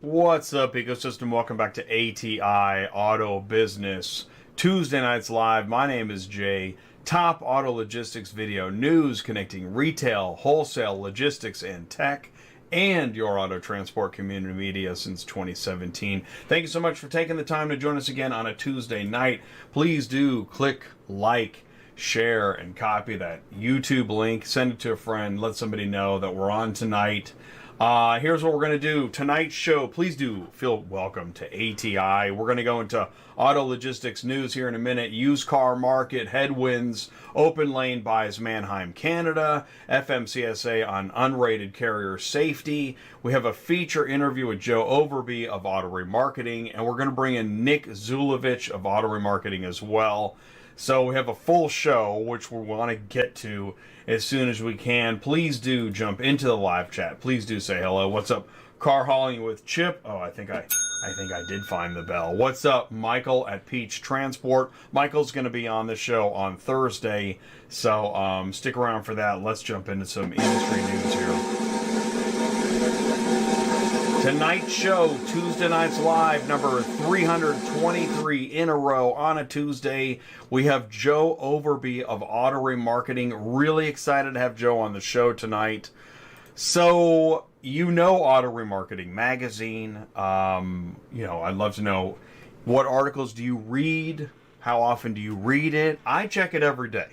What's up, ecosystem? Welcome back to ATI Auto Business Tuesday Nights Live. My name is Jay. Top auto logistics video news connecting retail, wholesale, logistics, and tech, and your auto transport community media since 2017. Thank you so much for taking the time to join us again on a Tuesday night. Please do click like, share, and copy that YouTube link. Send it to a friend. Let somebody know that we're on tonight. Here's what we're going to do. Tonight's show, please do feel welcome to ATI. We're going to go into auto logistics news here in a minute. Used car market headwinds. OPENLANE buys Manheim, Canada. FMCSA on unrated carrier safety. We have a feature interview with Joe Overby of Auto Remarketing. And we're going to bring in Nick Zulovich of Auto Remarketing as well. So we have a full show, which we want to get to as soon as we can. Please do jump into the live chat. Please do say hello. What's up, Car Hauling with Chip? Oh, I think I did find the bell. What's up, Michael at Peach Transport? Michael's going to be on the show on Thursday, so stick around for that. Let's jump into some industry news here. Tonight's show, Tuesday Nights Live, number 323 in a row on a Tuesday. We have Joe Overby of Auto Remarketing. Really excited to have Joe on the show tonight. So, you know Auto Remarketing magazine. I'd love to know, what articles do you read? How often do you read it? I check it every day.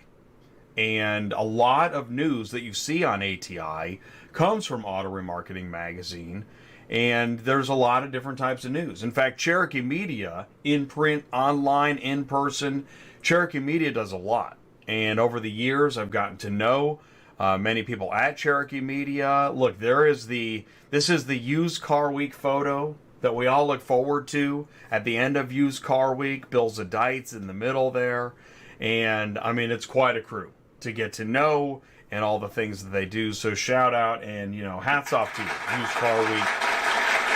And a lot of news that you see on ATI comes from Auto Remarketing magazine. And there's a lot of different types of news. In fact, Cherokee Media, in print, online, in person, Cherokee Media does a lot. And over the years, I've gotten to know many people at Cherokee Media. Look, this is the used car week photo that we all look forward to at the end of used car week. Bill Zadites in the middle there. And I mean, it's quite a crew to get to know and all the things that they do. So shout out and, hats off to you. Used car week,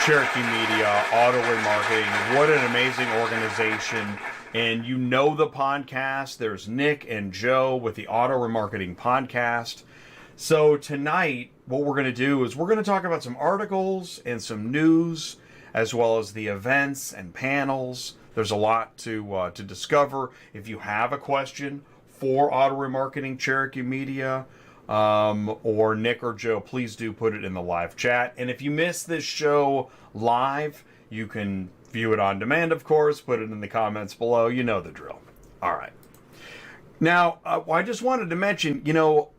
Cherokee Media, Auto Remarketing. What an amazing organization. And you know the podcast. There's Nick and Joe with the Auto Remarketing podcast. So tonight, what we're going to do is we're going to talk about some articles and some news, as well as the events and panels. There's a lot to discover. If you have a question for Auto Remarketing, Cherokee Media, or Nick or Joe, please do put it in the live chat. And if you miss this show live, you can view it on demand, of course. Put it in the comments below. You know the drill. All right. Now, I just wanted to mention,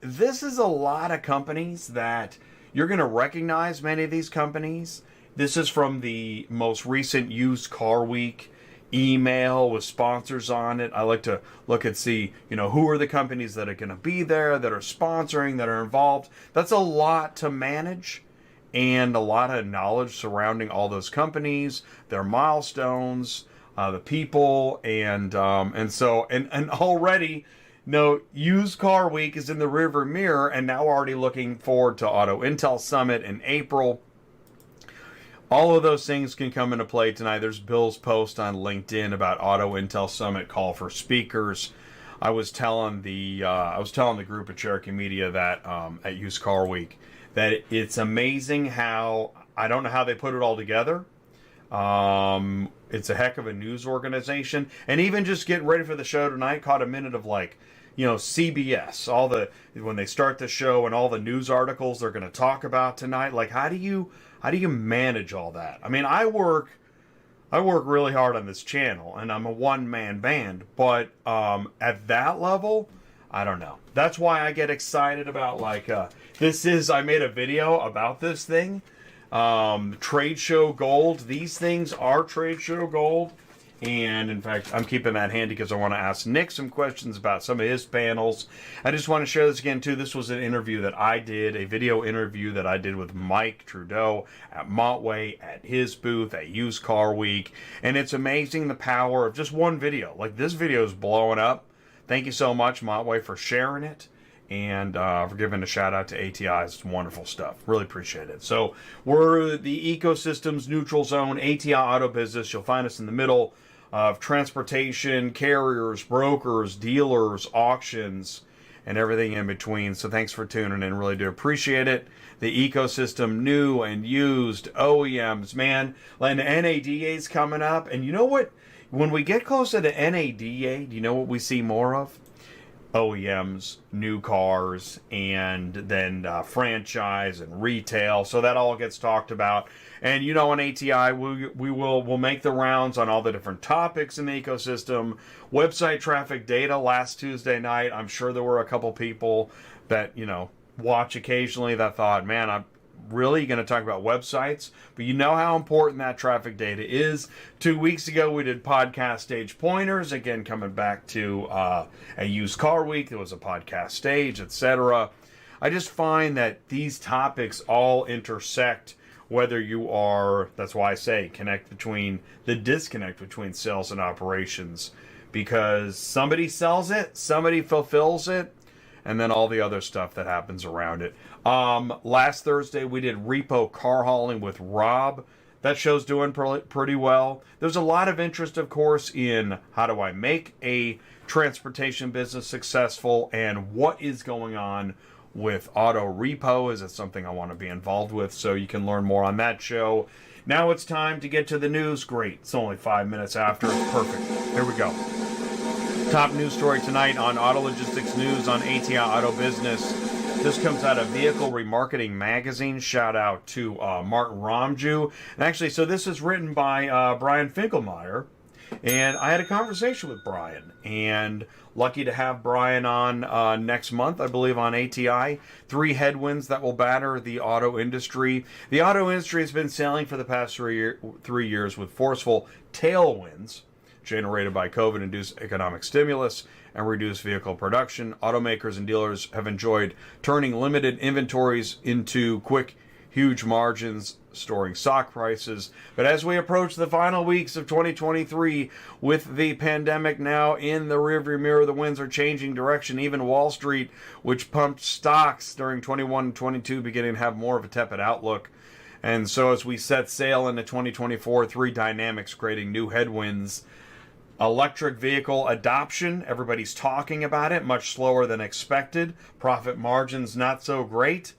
this is a lot of companies that you're going to recognize, many of these companies. This is from the most recent Used Car Week email with sponsors on it. I like to look and see, who are the companies that are going to be there, that are sponsoring, that are involved. That's a lot to manage and a lot of knowledge surrounding all those companies, their milestones, the people, and already, Used Car Week is in the rearview mirror, and now we're already looking forward to Auto Intel Summit in April. All of those things can come into play tonight. There's Bill's post on LinkedIn about Auto Intel Summit call for speakers. I was telling the group at Cherokee Media that at Used Car Week that it's amazing how, I don't know how they put it all together. It's a heck of a news organization. And even just getting ready for the show tonight, caught a minute of CBS, when they start the show and all the news articles they're going to talk about tonight. Like, how do you manage all that? I mean, I work really hard on this channel, and I'm a one-man band, but at that level, I don't know. That's why I get excited about, I made a video about this thing, trade show gold. These things are trade show gold, and in fact, I'm keeping that handy because I want to ask Nick some questions about some of his panels. I just want to share this again, too. This was an interview that I did, a video interview that I did with Mike Trudeau at Montway at his booth at Used Car Week. And it's amazing the power of just one video. Like, this video is blowing up. Thank you so much, Montway, for sharing it and for giving a shout out to ATI. It's wonderful stuff. Really appreciate it. So we're the ecosystem's neutral zone, ATI Auto Business. You'll find us in the middle of transportation, carriers, brokers, dealers, auctions, and everything in between. So thanks for tuning in. Really do appreciate it. The ecosystem, new and used, OEMs, man. And NADA's coming up. And you know what? When we get closer to NADA, do you know what we see more of? OEMs, new cars, and then franchise and retail. So that all gets talked about. And you know, on ATI, we'll make the rounds on all the different topics in the ecosystem. Website traffic data last Tuesday night. I'm sure there were a couple people that, you know, watch occasionally that thought, man, I'm really going to talk about websites, but you know how important that traffic data is. 2 weeks ago, we did podcast stage pointers. Again, coming back to a used car week, there was a podcast stage, etc. I just find that these topics all intersect, whether you are, that's why I say the disconnect between sales and operations, because somebody sells it, somebody fulfills it, and then all the other stuff that happens around it. Last Thursday, we did repo car hauling with Rob. That show's doing pretty well. There's a lot of interest, of course, in how do I make a transportation business successful and what is going on with auto repo. Is it something I want to be involved with? So you can learn more on that show. Now it's time to get to the news. Great. It's only 5 minutes after. Perfect. Here we go. Top news story tonight on Auto Logistics News on ATI Auto Business. This comes out of Vehicle Remarketing Magazine. Shout out to Martin Romju. And actually, so this is written by Brian Finkelmeyer. And I had a conversation with Brian. And lucky to have Brian on next month, I believe, on ATI. 3 headwinds that will batter the auto industry. The auto industry has been sailing for the past 3 years with forceful tailwinds generated by COVID-induced economic stimulus and reduced vehicle production. Automakers and dealers have enjoyed turning limited inventories into quick, huge margins, storing stock prices. But as we approach the final weeks of 2023, with the pandemic now in the rearview mirror, the winds are changing direction. Even Wall Street, which pumped stocks during 21 and 22, beginning to have more of a tepid outlook. And so as we set sail into 2024, 3 dynamics creating new headwinds. Electric vehicle adoption, everybody's talking about it, much slower than expected. Profit margins not so great.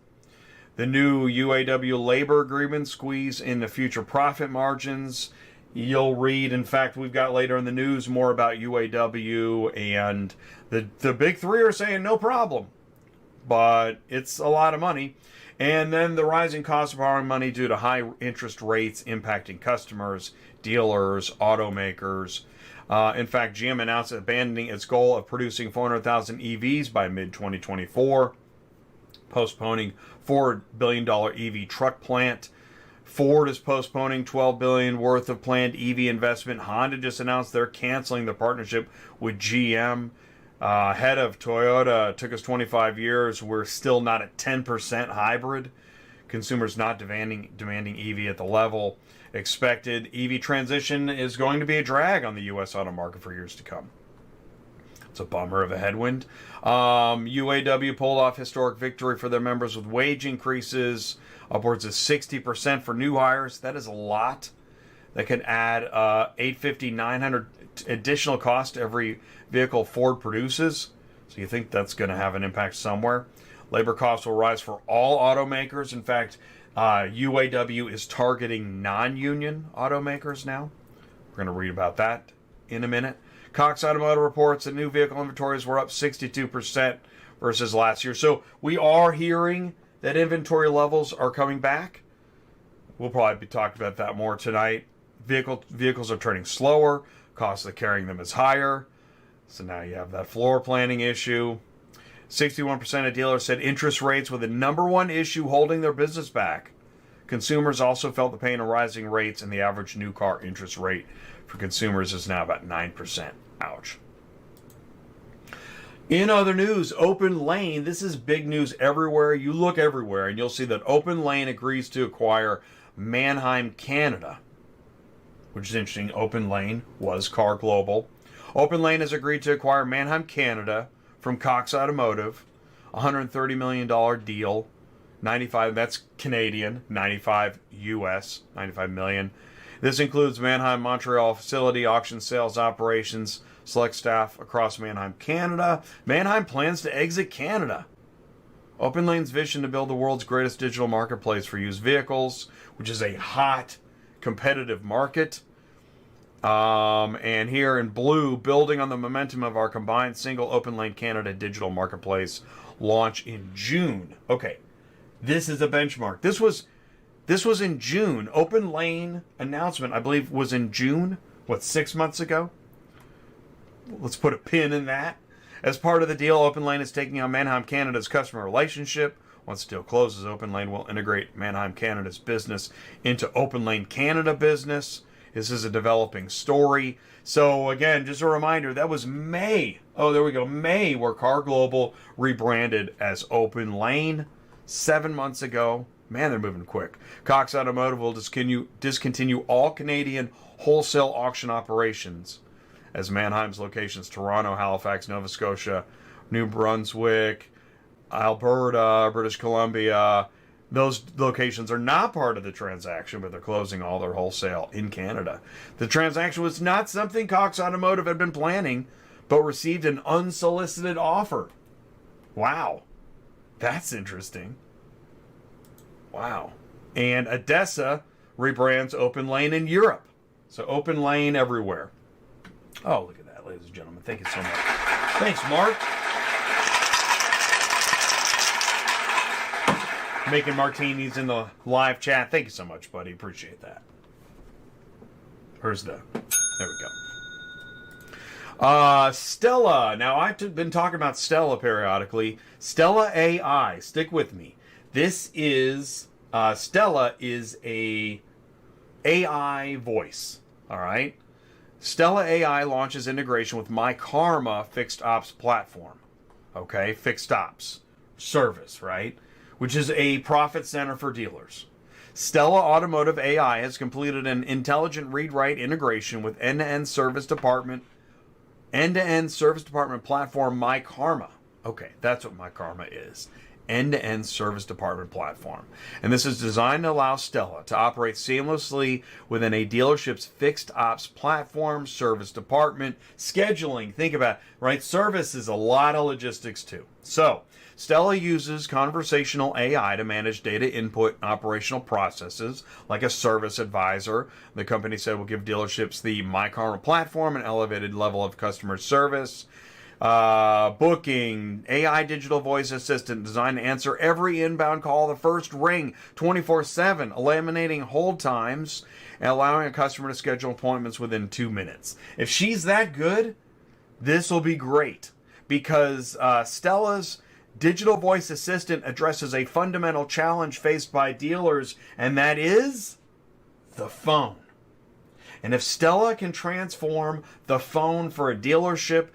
The new UAW labor agreement squeeze into future profit margins. You'll read, in fact, we've got later in the news more about UAW, and the big 3 are saying no problem. But it's a lot of money. And then the rising cost of borrowing money due to high interest rates impacting customers, dealers, automakers. In fact, GM announced abandoning its goal of producing 400,000 EVs by mid-2024, postponing $4 billion EV truck plant. Ford is postponing $12 billion worth of planned EV investment. Honda just announced they're canceling the partnership with GM. Head of Toyota, took us 25 years. We're still not at 10% hybrid. Consumers not demanding EV at the level expected. EV transition is going to be a drag on the U.S. auto market for years to come. It's a bummer of a headwind. UAW pulled off historic victory for their members with wage increases upwards of 60% for new hires. That is a lot. That can add $850, $900 additional cost to every vehicle Ford produces. So you think that's going to have an impact somewhere. Labor costs will rise for all automakers. In fact, UAW is targeting non-union automakers now. We're going to read about that in a minute. Cox Automotive reports that new vehicle inventories were up 62% versus last year. So we are hearing that inventory levels are coming back. We'll probably be talking about that more tonight. Vehicles are turning slower. Cost of carrying them is higher. So now you have that floor planning issue. 61% of dealers said interest rates were the number one issue holding their business back. Consumers also felt the pain of rising rates, and the average new car interest rate for consumers is now about 9%. Ouch. In other news, OPENLANE, this is big news everywhere. You look everywhere, and you'll see that OPENLANE agrees to acquire Manheim, Canada, which is interesting. OPENLANE was Car Global. OPENLANE has agreed to acquire Manheim, Canada, from Cox Automotive, $130 million deal, 95, that's Canadian, 95 US, 95 million. This includes Manheim, Montreal facility, auction sales operations, select staff across Manheim, Canada. Manheim plans to exit Canada. OPENLANE's vision to build the world's greatest digital marketplace for used vehicles, which is a hot, competitive market. And here in blue, building on the momentum of our combined single OPENLANE Canada digital marketplace launch in June. Okay, this is a benchmark. This was in June. OPENLANE announcement, I believe, was in June. What, 6 months ago? Let's put a pin in that. As part of the deal, OPENLANE is taking on Manheim Canada's customer relationship. Once the deal closes, OPENLANE will integrate Manheim Canada's business into OPENLANE Canada business. This is a developing story. So again, just a reminder, that was May. Oh, there we go. May, where Car Global rebranded as OPENLANE 7 months ago. Man, they're moving quick. Cox Automotive will discontinue all Canadian wholesale auction operations as Manheim's locations Toronto, Halifax, Nova Scotia, New Brunswick, Alberta, British Columbia, those locations are not part of the transaction, but they're closing all their wholesale in Canada. The transaction was not something Cox Automotive had been planning, but received an unsolicited offer. Wow. That's interesting. Wow. And ADESA rebrands OPENLANE in Europe. So OPENLANE everywhere. Oh, look at that, ladies and gentlemen. Thank you so much. Thanks, Mark. Making martinis in the live chat. Thank you so much, buddy. Appreciate that. Where's the... There we go. STELLA. Now, I've been talking about STELLA periodically. STELLA AI. Stick with me. This is... STELLA is a AI voice. All right? STELLA AI launches integration with myKaarma fixed ops platform. Okay? Fixed ops. Service, right? Which is a profit center for dealers. STELLA Automotive AI has completed an intelligent read-write integration with end-to-end service department platform myKaarma. Okay, that's what myKaarma is. End-to-end service department platform. And this is designed to allow STELLA to operate seamlessly within a dealership's fixed ops platform, service department, scheduling. Think about it, right? Service is a lot of logistics too. So, STELLA uses conversational AI to manage data input and operational processes like a service advisor. The company said will give dealerships the myKaarma platform an elevated level of customer service. Booking, AI digital voice assistant designed to answer every inbound call the first ring 24/7, eliminating hold times and allowing a customer to schedule appointments within 2 minutes. If she's that good, this will be great because STELLA's digital voice assistant addresses a fundamental challenge faced by dealers, and that is the phone. And if STELLA can transform the phone for a dealership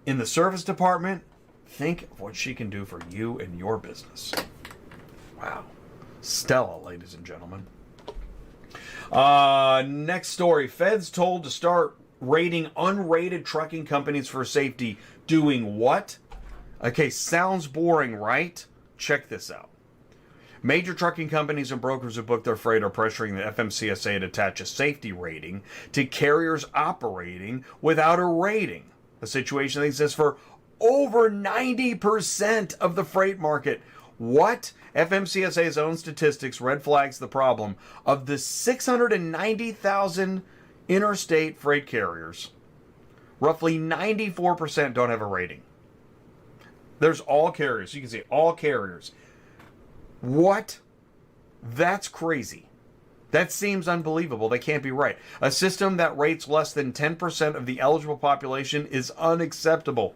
in the service department, think of what she can do for you and your business. Wow. STELLA, ladies and gentlemen. Next story. Feds told to start rating unrated trucking companies for safety. Doing what? Okay, sounds boring, right? Check this out. Major trucking companies and brokers who book their freight are pressuring the FMCSA to attach a safety rating to carriers operating without a rating. A situation that exists for over 90% of the freight market. What? FMCSA's own statistics red flags the problem. Of the 690,000 interstate freight carriers, roughly 94% don't have a rating. There's all carriers. You can see all carriers. What? That's crazy. That seems unbelievable. That can't be right. A system that rates less than 10% of the eligible population is unacceptable.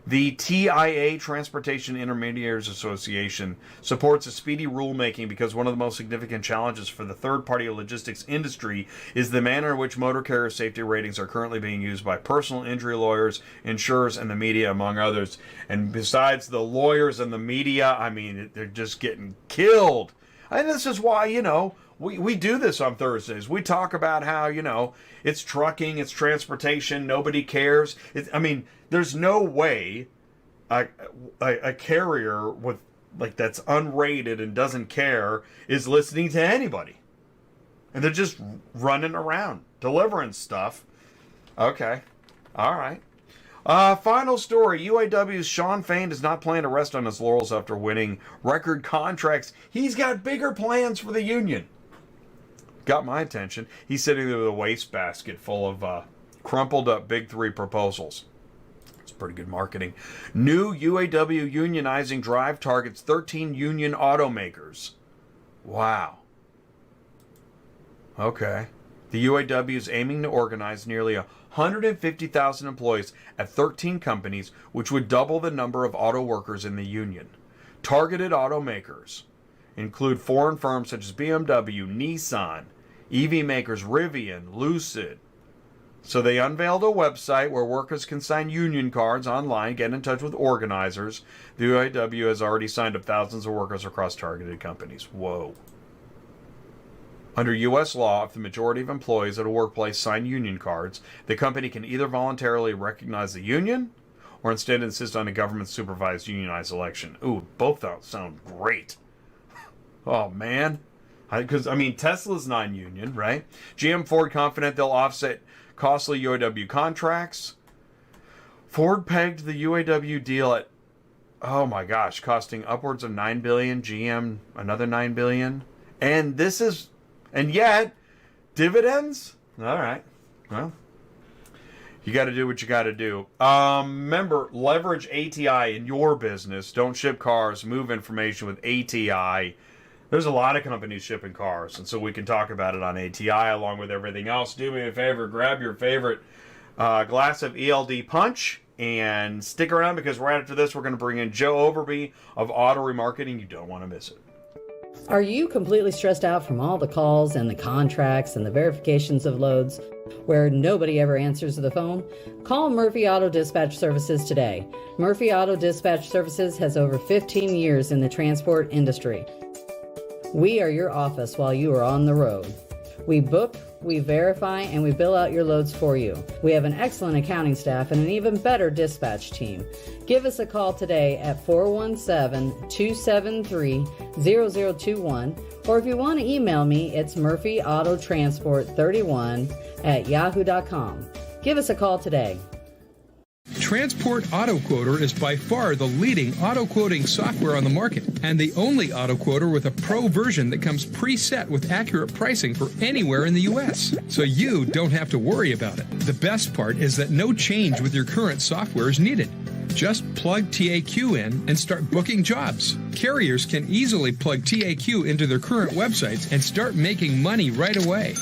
The TIA, Transportation Intermediaries Association, supports a speedy rulemaking because one of the most significant challenges for the third-party logistics industry is the manner in which motor carrier safety ratings are currently being used by personal injury lawyers, insurers, and the media, among others. And besides the lawyers and the media, I mean, they're just getting killed. And this is why, we do this on Thursdays. We talk about how, it's trucking, it's transportation, nobody cares. There's no way a carrier with that's unrated and doesn't care is listening to anybody. And they're just running around, delivering stuff. Okay. All right. Final story. UAW's Sean Fain does not plan to rest on his laurels after winning record contracts. He's got bigger plans for the union. Got my attention. He's sitting there with a wastebasket full of crumpled up Big Three proposals. It's pretty good marketing. New UAW unionizing drive targets 13 union automakers. Wow. Okay. The UAW is aiming to organize nearly 150,000 employees at 13 companies, which would double the number of auto workers in the union. Targeted automakers include foreign firms such as BMW, Nissan, EV makers Rivian, Lucid. So they unveiled a website where workers can sign union cards online, get in touch with organizers. The UAW has already signed up thousands of workers across targeted companies. Whoa. Under U.S. law, if the majority of employees at a workplace sign union cards, the company can either voluntarily recognize the union or instead insist on a government-supervised unionized election. Ooh, both sound great. Oh, man. Because, Tesla's non-union, right? GM Ford confident they'll offset costly UAW contracts. Ford pegged the UAW deal at, oh my gosh, costing upwards of $9 billion. GM, another $9 billion. And yet, dividends? All right. Well, you got to do what you got to do. Remember, leverage ATI in your business. Don't ship cars. Move information with ATI. There's a lot of companies shipping cars, and so we can talk about it on ATI along with everything else. Do me a favor. Grab your favorite glass of ELD Punch and stick around because right after this, we're going to bring in Joe Overby of Auto Remarketing. You don't want to miss it. Are you completely stressed out from all the calls and the contracts and the verifications of loads where nobody ever answers the phone? Call Murphy Auto Dispatch Services today. Murphy Auto Dispatch Services has over 15 years in the transport industry. We are your office while you are on the road. We book, we verify, and we bill out your loads for you. We have an excellent accounting staff and an even better dispatch team. Give us a call today at 417-273-0021, or if you want to email me, it's murphyautotransport31@yahoo.com. Give us a call today. Transport Auto Quoter is by far the leading auto quoting software on the market and the only auto quoter with a pro version that comes preset with accurate pricing for anywhere in the U.S. So you don't have to worry about it. The best part is that no change with your current software is needed. Just plug TAQ in and start booking jobs. Carriers can easily plug TAQ into their current websites and start making money right away.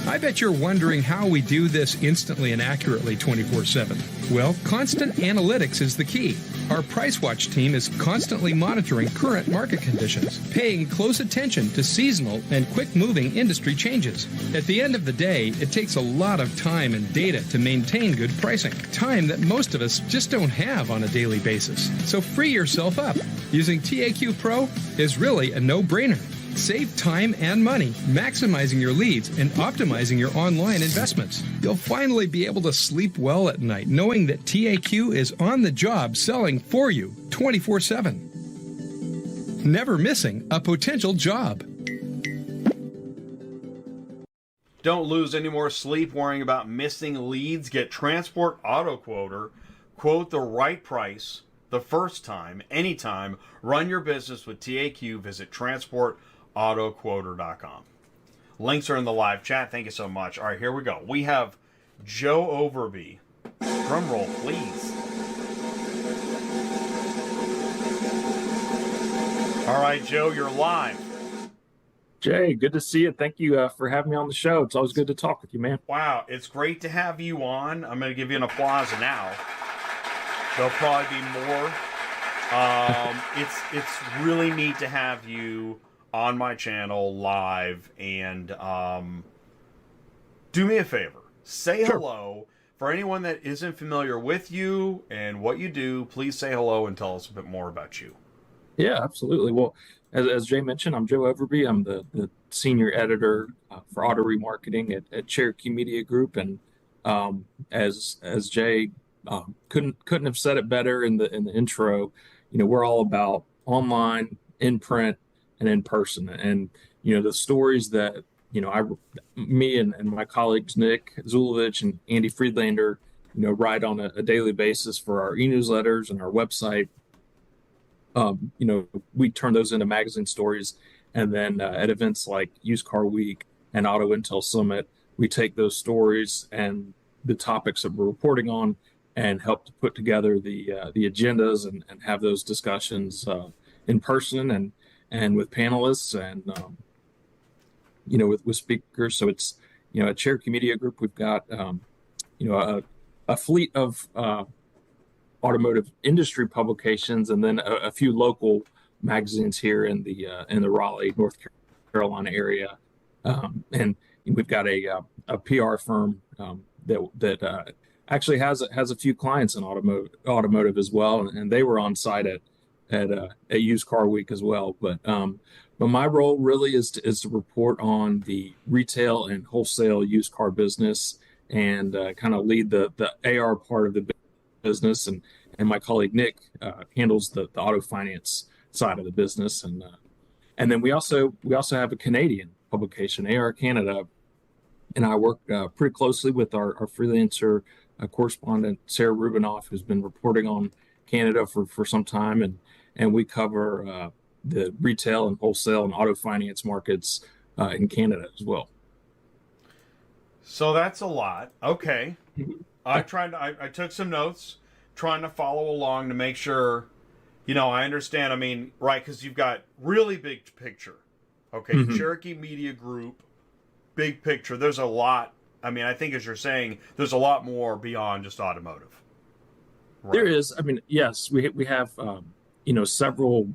I bet you're wondering how we do this instantly and accurately 24/7. Well, constant analytics is the key. Our Price Watch team is constantly monitoring current market conditions, paying close attention to seasonal and quick-moving industry changes. At the end of the day, it takes a lot of time and data to maintain good pricing, time that most of us just don't have on a daily basis. So free yourself up. Using TAQ Pro is really a no-brainer. Save time and money, maximizing your leads and optimizing your online investments. You'll finally be able to sleep well at night knowing that TAQ is on the job selling for you 24/7. Never missing a potential job. Don't lose any more sleep worrying about missing leads. Get Transport Auto Quoter. Quote the right price the first time, anytime. Run your business with TAQ. Visit transportautoquoter.com. Links are in the live chat. Thank you so much. All right, here we go. We have Joe Overby. Drum roll, please. All right, Joe, you're live. Jay, good to see you. Thank you for having me on the show. It's always good to talk with you, man. Wow, it's great to have you on. I'm going to give you an applause now. There'll probably be more. It's really neat to have you on my channel live, and do me a favor. Say hello. For anyone that isn't familiar with you and what you do, please say hello and tell us a bit more about you. Yeah, absolutely. Well, as Jay mentioned, I'm Joe Overby. I'm the senior editor for auto remarketing at Cherokee Media Group, and as Jay couldn't have said it better in the intro. You know, we're all about online, in print, and in person. And the stories that me and my colleagues Nick Zulovich and Andy Friedlander write on a daily basis for our e-newsletters and our website. We turn those into magazine stories, and then at events like Used Car Week and Auto Intel Summit, we take those stories and the topics that we're reporting on and help to put together the agendas and have those discussions in person and with panelists and with speakers. So it's at Cherokee Media Group, we've got a fleet of automotive industry publications, and then a few local magazines here in the Raleigh, North Carolina area, and we've got a PR firm that actually has a few clients in automotive as well, and they were on site at Used Car Week as well. But my role really is to report on the retail and wholesale used car business and kind of lead the AR part of the business, and my colleague Nick handles the auto finance side of the business, and then we also have a Canadian publication, AR Canada, and I work pretty closely with our freelancer correspondent Sarah Rubinoff, who's been reporting on Canada for some time, and we cover the retail and wholesale and auto finance markets in Canada as well. So that's a lot. Okay. I took some notes, trying to follow along to make sure, I understand. I mean, right, because you've got really big picture. Okay, Cherokee Media Group, big picture. There's a lot. I mean, I think as you're saying, there's a lot more beyond just automotive. Right? There is. I mean, yes, we have several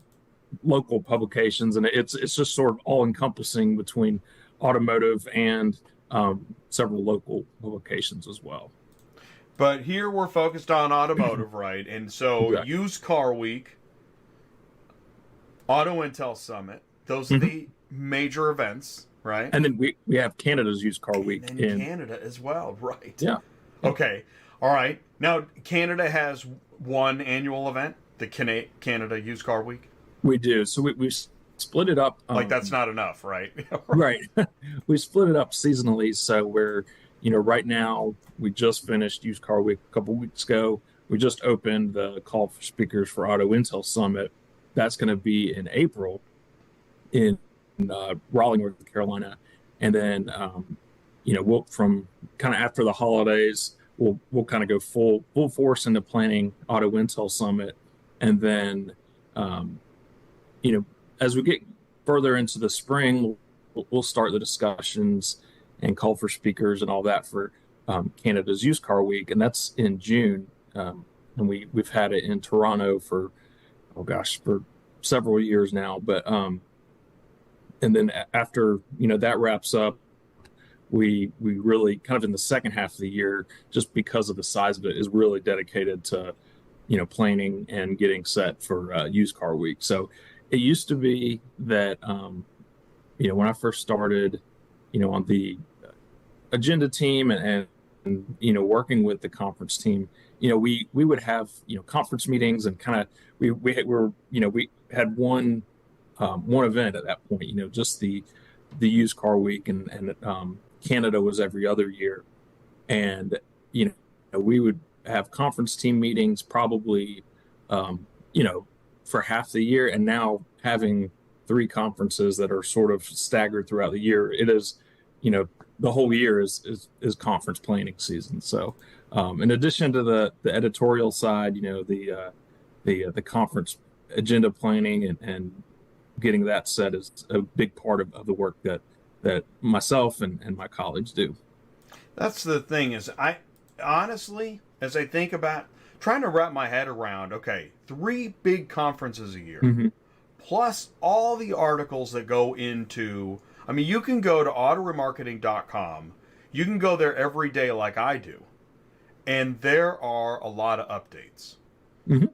local publications, and it's just sort of all encompassing between automotive and several local publications as well. But here we're focused on automotive, right? And so Exactly. Used Car Week, Auto Intel Summit, those are the major events, right? And then we have Canada's Used Car Week in Canada as well, right? Yeah. Okay. All right. Now, Canada has one annual event, the Canada Used Car Week. We do. So we split it up. That's not enough, right? Right. We split it up seasonally. So we're, right now we just finished Used Car Week a couple weeks ago. We just opened the call for speakers for Auto Intel Summit. That's going to be in April in Raleigh, North Carolina. And then, we'll from kind of after the holidays, we'll kind of go full force into planning Auto Intel Summit. And then, as we get further into the spring, we'll start the discussions and call for speakers and all that for Canada's Used Car Week, and that's in June. And we've had it in Toronto for several years now. But and then after that wraps up, we really kind of in the second half of the year, just because of the size of it, is really dedicated to planning and getting set for Used Car Week. So it used to be that when I first started, on the agenda team and working with the conference team, we would have conference meetings and kind of we had one event at that point, just the Used Car Week, and Canada was every other year, and we would have conference team meetings probably for half the year, and now having 3 conferences that are sort of staggered throughout the year, it is the whole year is conference planning season. So in addition to the editorial side, the conference agenda planning and getting that set is a big part of the work that myself and my colleagues do. That's the thing, is I honestly, as I think about trying to wrap my head around, okay, 3 big conferences a year, plus all the articles that go into, I mean, you can go to autoremarketing.com, you can go there every day like I do, and there are a lot of updates.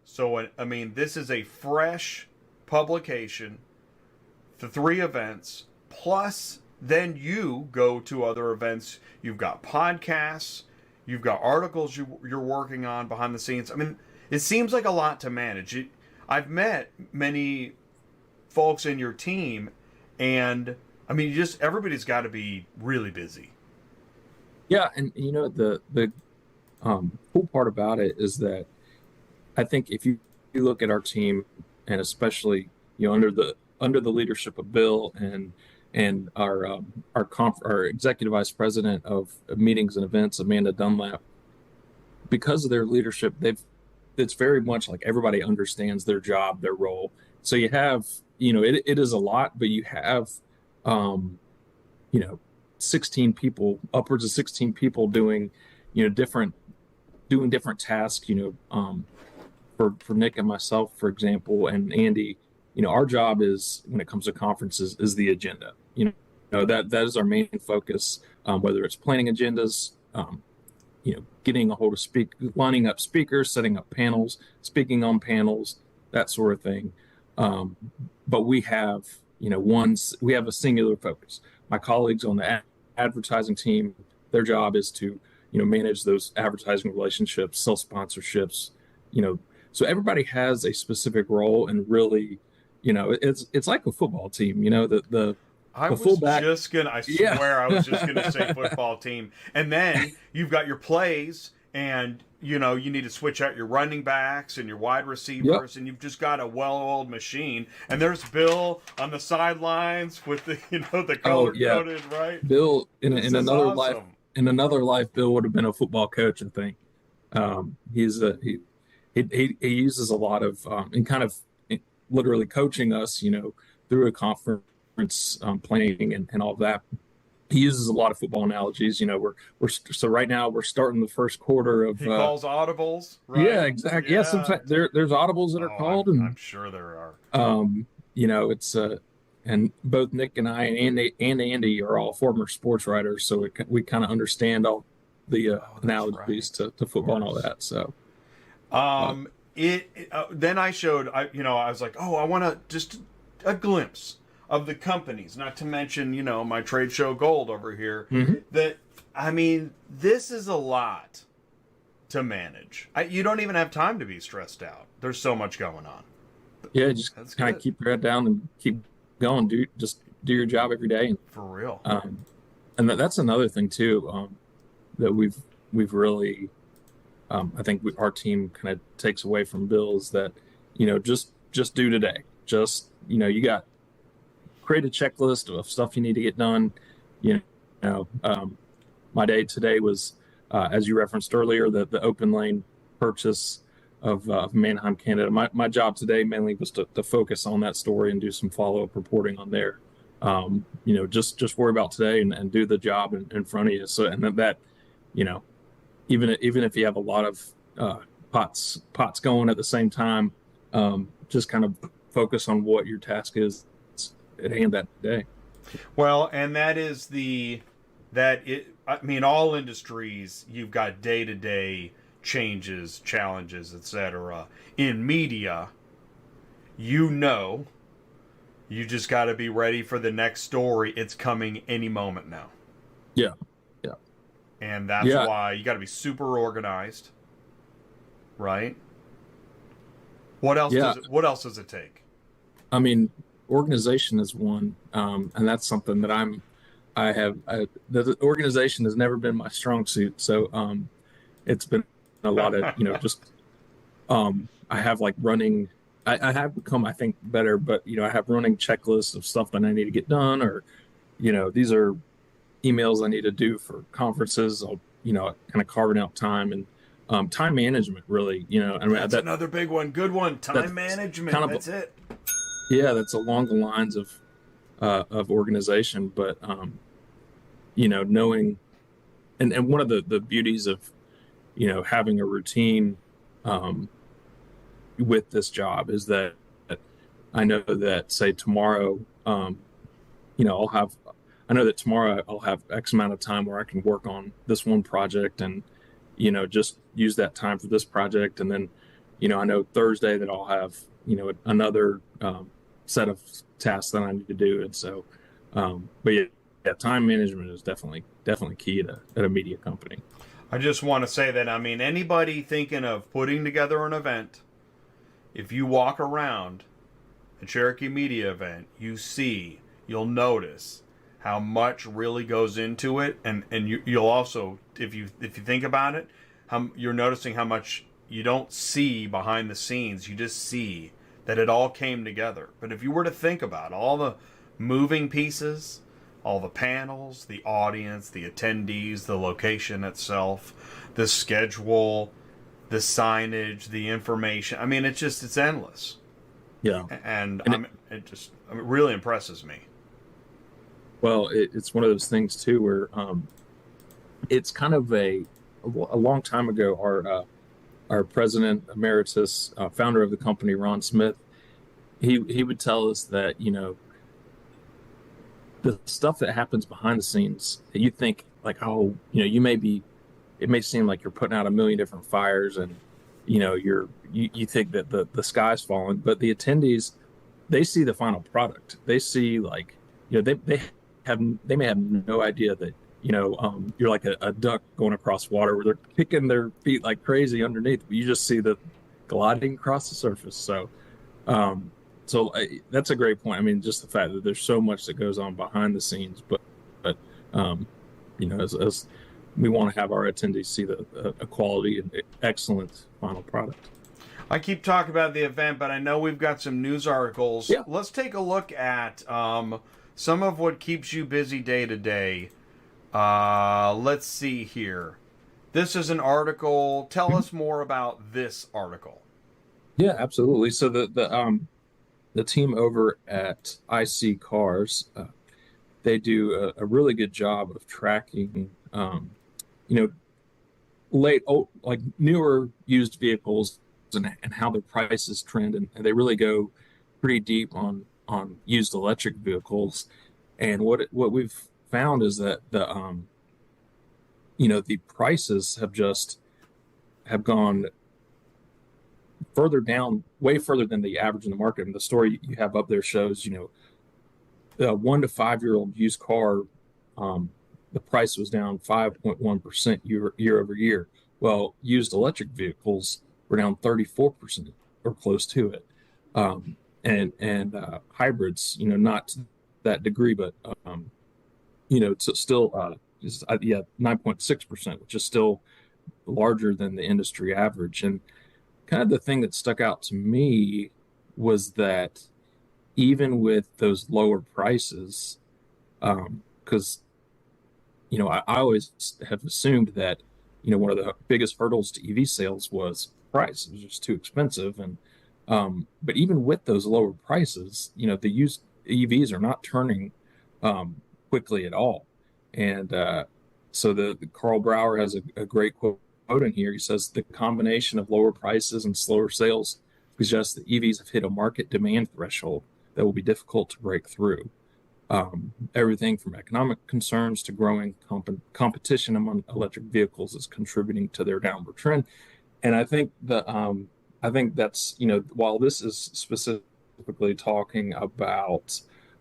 So, I mean, this is a fresh publication, the 3 events, plus then you go to other events. You've got podcasts, you've got articles you're working on behind the scenes. I mean, it seems like a lot to manage. I've met many folks in your team, and I mean, everybody's got to be really busy. Yeah, and the cool part about it is that I think if you look at our team, and especially under the leadership of Bill and our executive vice president of meetings and events, Amanda Dunlap, because of their leadership, it's very much like everybody understands their job, their role. So you have, it is a lot, but you have, um, you know, 16 people, upwards of 16 people doing, doing different tasks, for Nick and myself, for example, and Andy, our job is, when it comes to conferences, is the agenda. That is our main focus, whether it's planning agendas, getting a hold of lining up speakers, setting up panels, speaking on panels, that sort of thing. But we have, we have a singular focus. My colleagues on the advertising team, their job is to, manage those advertising relationships, sell sponsorships, so everybody has a specific role, and really, it's like a football team, I was fullback. just gonna. I swear, I was just gonna say football team, and then you've got your plays, and you need to switch out your running backs and your wide receivers, Yep. and you've just got a well-oiled machine. And there's Bill on the sidelines with the the color coded, right? Bill in another awesome. life, Bill would have been a football coach, I think. He uses a lot of and kind of literally coaching us, through a conference, planning and all of that. He uses a lot of football analogies. So right now we're starting the first quarter of. He calls audibles, right? Yeah, exactly. Yeah, sometimes there's audibles that are called, I'm sure there are. It's and both Nick and I and Andy are all former sports writers, so we kind of understand all the analogies to football and all that. So. Then I showed, I was like, oh, I want to just a glimpse of the companies, not to mention, my trade show gold over here. Mm-hmm. This is a lot to manage. You don't even have time to be stressed out. There's so much going on. Yeah, just kind of keep your head down and keep going, dude. Just do your job every day. For real. And that's another thing too, that we've really, I think our team kind of takes away from Bill is that, just do today. Just, you got create a checklist of stuff you need to get done. My day today was, as you referenced earlier, the OPENLANE purchase of Manheim, Canada. My job today mainly was to focus on that story and do some follow-up reporting on there. Just worry about today and do the job in front of you. So, and that, even if you have a lot of pots going at the same time, just kind of focus on what your task is at hand that day. Well, and all industries, you've got day-to-day changes, challenges, etc. In media, you just got to be ready for the next story. It's coming any moment now. Yeah. And that's why you got to be super organized, right? What else does it take? Organization is one, and that's something that the organization has never been my strong suit. So it's been a lot of I have running. I have become, I think, better, but I have running checklists of stuff that I need to get done, or these are emails I need to do for conferences. I'll kind of carving out time and time management. Really, that's another big one. Good one. Time management. That's it. Yeah, that's along the lines of organization, but knowing, and one of the beauties of having a routine with this job is that I know that, say, tomorrow, I know that tomorrow I'll have X amount of time where I can work on this one project and just use that time for this project, and then I know Thursday that I'll have another set of tasks that I need to do. And so, but yeah, time management is definitely key at a media company. I just want to say that, anybody thinking of putting together an event, if you walk around a Cherokee Media event, you'll notice how much really goes into it. And you'll also, if you think about it, you're noticing how much you don't see behind the scenes. You just see that it all came together. But if you were to think about all the moving pieces, all the panels, the audience, the attendees, the location itself, the schedule, the signage, the information, I mean, it's endless. Yeah. And it really impresses me. Well, it's one of those things too where it's kind of a long time ago. Our president emeritus, founder of the company, Ron Smith, he would tell us that, you know, the stuff that happens behind the scenes that you think like, oh, you know, it may seem like you're putting out a million different fires and, you know, you think that the sky's falling, but the attendees, they see the final product. They see, like, you know, they may have no idea that, you know, you're like a duck going across water where they're kicking their feet like crazy underneath, but you just see the gliding across the surface. So, that's a great point. I mean, just the fact that there's so much that goes on behind the scenes, but you know, as we want to have our attendees see a quality and excellent final product. I keep talking about the event, but I know we've got some news articles. Yeah. Let's take a look at some of what keeps you busy day to day. Let's see here. This is an article. Tell us more about this article. Yeah, absolutely. So the team over at IC Cars, they do a really good job of tracking, you know, like newer used vehicles and how their prices trend, and they really go pretty deep on used electric vehicles. And what we've found is that you know, the prices have gone further down, way further than the average in the market. And the story you have up there shows, you know, a 1 to 5 year old used car, the price was down 5.1% year over year. Well, used electric vehicles were down 34% or close to it. And hybrids, you know, not to that degree, but you know, it's still 9.6%, which is still larger than the industry average. And kind of the thing that stuck out to me was that even with those lower prices, because you know, I always have assumed that, you know, one of the biggest hurdles to EV sales was price. It was just too expensive. And but even with those lower prices, you know, the used EVs are not turning quickly at all. And so the Carl Brower has a great quote in here. He says the combination of lower prices and slower sales suggests that EVs have hit a market demand threshold that will be difficult to break through. Everything from economic concerns to growing competition among electric vehicles is contributing to their downward trend. And I think that's, you know, while this is specifically talking about,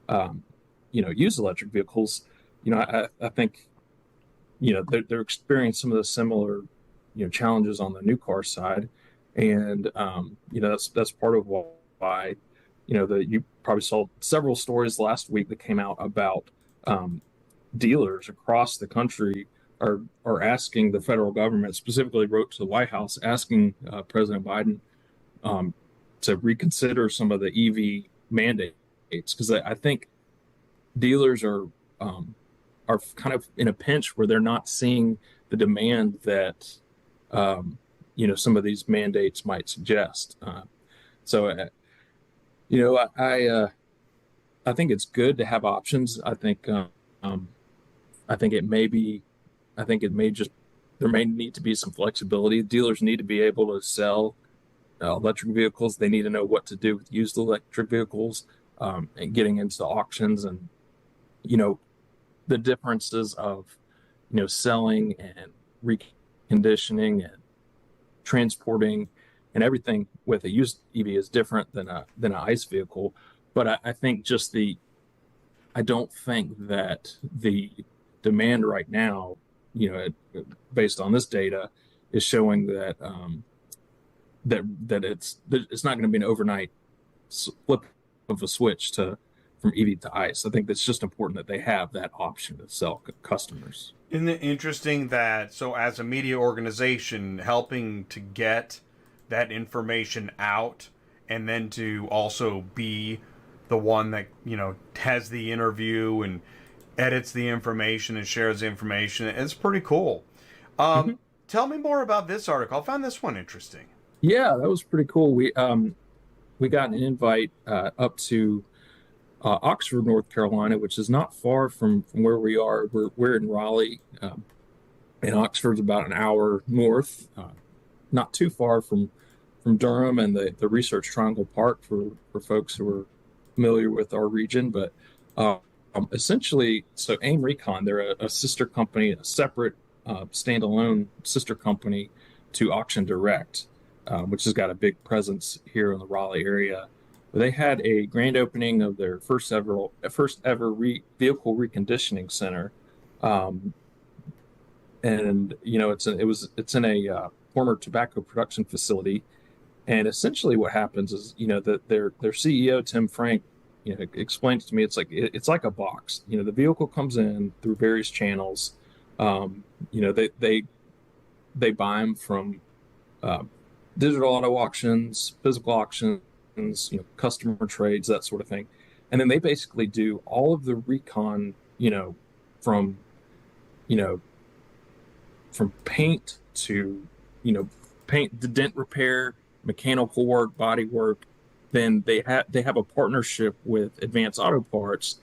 you know, used electric vehicles, you know, I think, you know, they're experiencing some of the similar, you know, challenges on the new car side. And, you know, that's part of why, you know, you probably saw several stories last week that came out about dealers across the country are asking the federal government, specifically wrote to the White House, asking President Biden to reconsider some of the EV mandates, because I think dealers are kind of in a pinch where they're not seeing the demand that you know, some of these mandates might suggest. So you know, I think it's good to have options. I think it may just, there may need to be some flexibility. Dealers need to be able to sell electric vehicles. They need to know what to do with used electric vehicles, and getting into auctions, and, you know, the differences of, you know, selling and reconditioning and transporting and everything with a used EV is different than an ICE vehicle. But I think I don't think that the demand right now, you know, based on this data, is showing that that it's not going to be an overnight flip of a switch from EV to ICE. I think that's just important that they have that option to sell customers. Isn't it interesting that, so as a media organization, helping to get that information out and then to also be the one that, has the interview and edits the information and shares the information, it's pretty cool. Tell me more about this article. I found this one interesting. Yeah, that was pretty cool. We got an invite up to Oxford, North Carolina, which is not far from where we are. We're in Raleigh, and Oxford's about an hour north, not too far from Durham and the Research Triangle Park for folks who are familiar with our region. But essentially, so A.I.M Recon, they're a sister company, a separate standalone sister company to Auction Direct, which has got a big presence here in the Raleigh area. They had a grand opening of their first ever vehicle reconditioning center, and it's in a former tobacco production facility. And essentially, what happens is that their CEO Tim Frank explains to me it's like a box. The vehicle comes in through various channels. They buy them from digital auto auctions, physical auctions, customer trades, that sort of thing. And then they basically do all of the recon, from paint to, paint to dent repair, mechanical work, body work. Then they have a partnership with Advanced Auto Parts,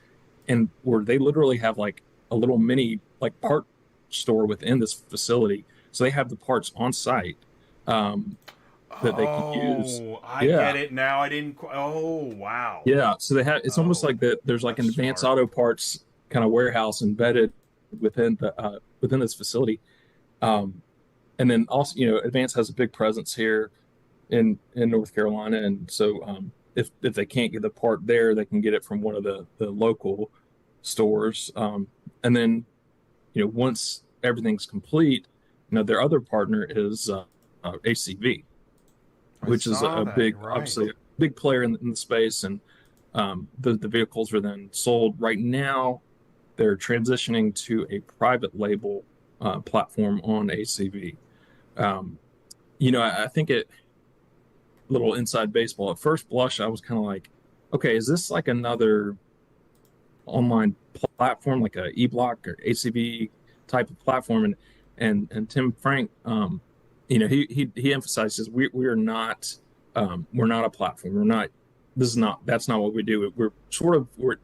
and where they literally have like a little mini part store within this facility. So they have the parts on site. That they can use. I get it now. I didn't. Oh, wow. Yeah. So they have. It's almost like that. There's like an Advanced Auto Parts kind of warehouse embedded within this facility. And then also, Advance has a big presence here in North Carolina, and so if they can't get the part there, they can get it from one of the local stores. And then, once everything's complete, their other partner is ACV. Which is a big, obviously a big player in the space, and the vehicles are then sold. Right now, they're transitioning to a private label platform on ACV. I think little inside baseball. At first blush, I was kind of like, okay, is this like another online platform, like a eBlock or ACV type of platform? And Tim Frank, he emphasizes we're not a platform. That's not what we do. We're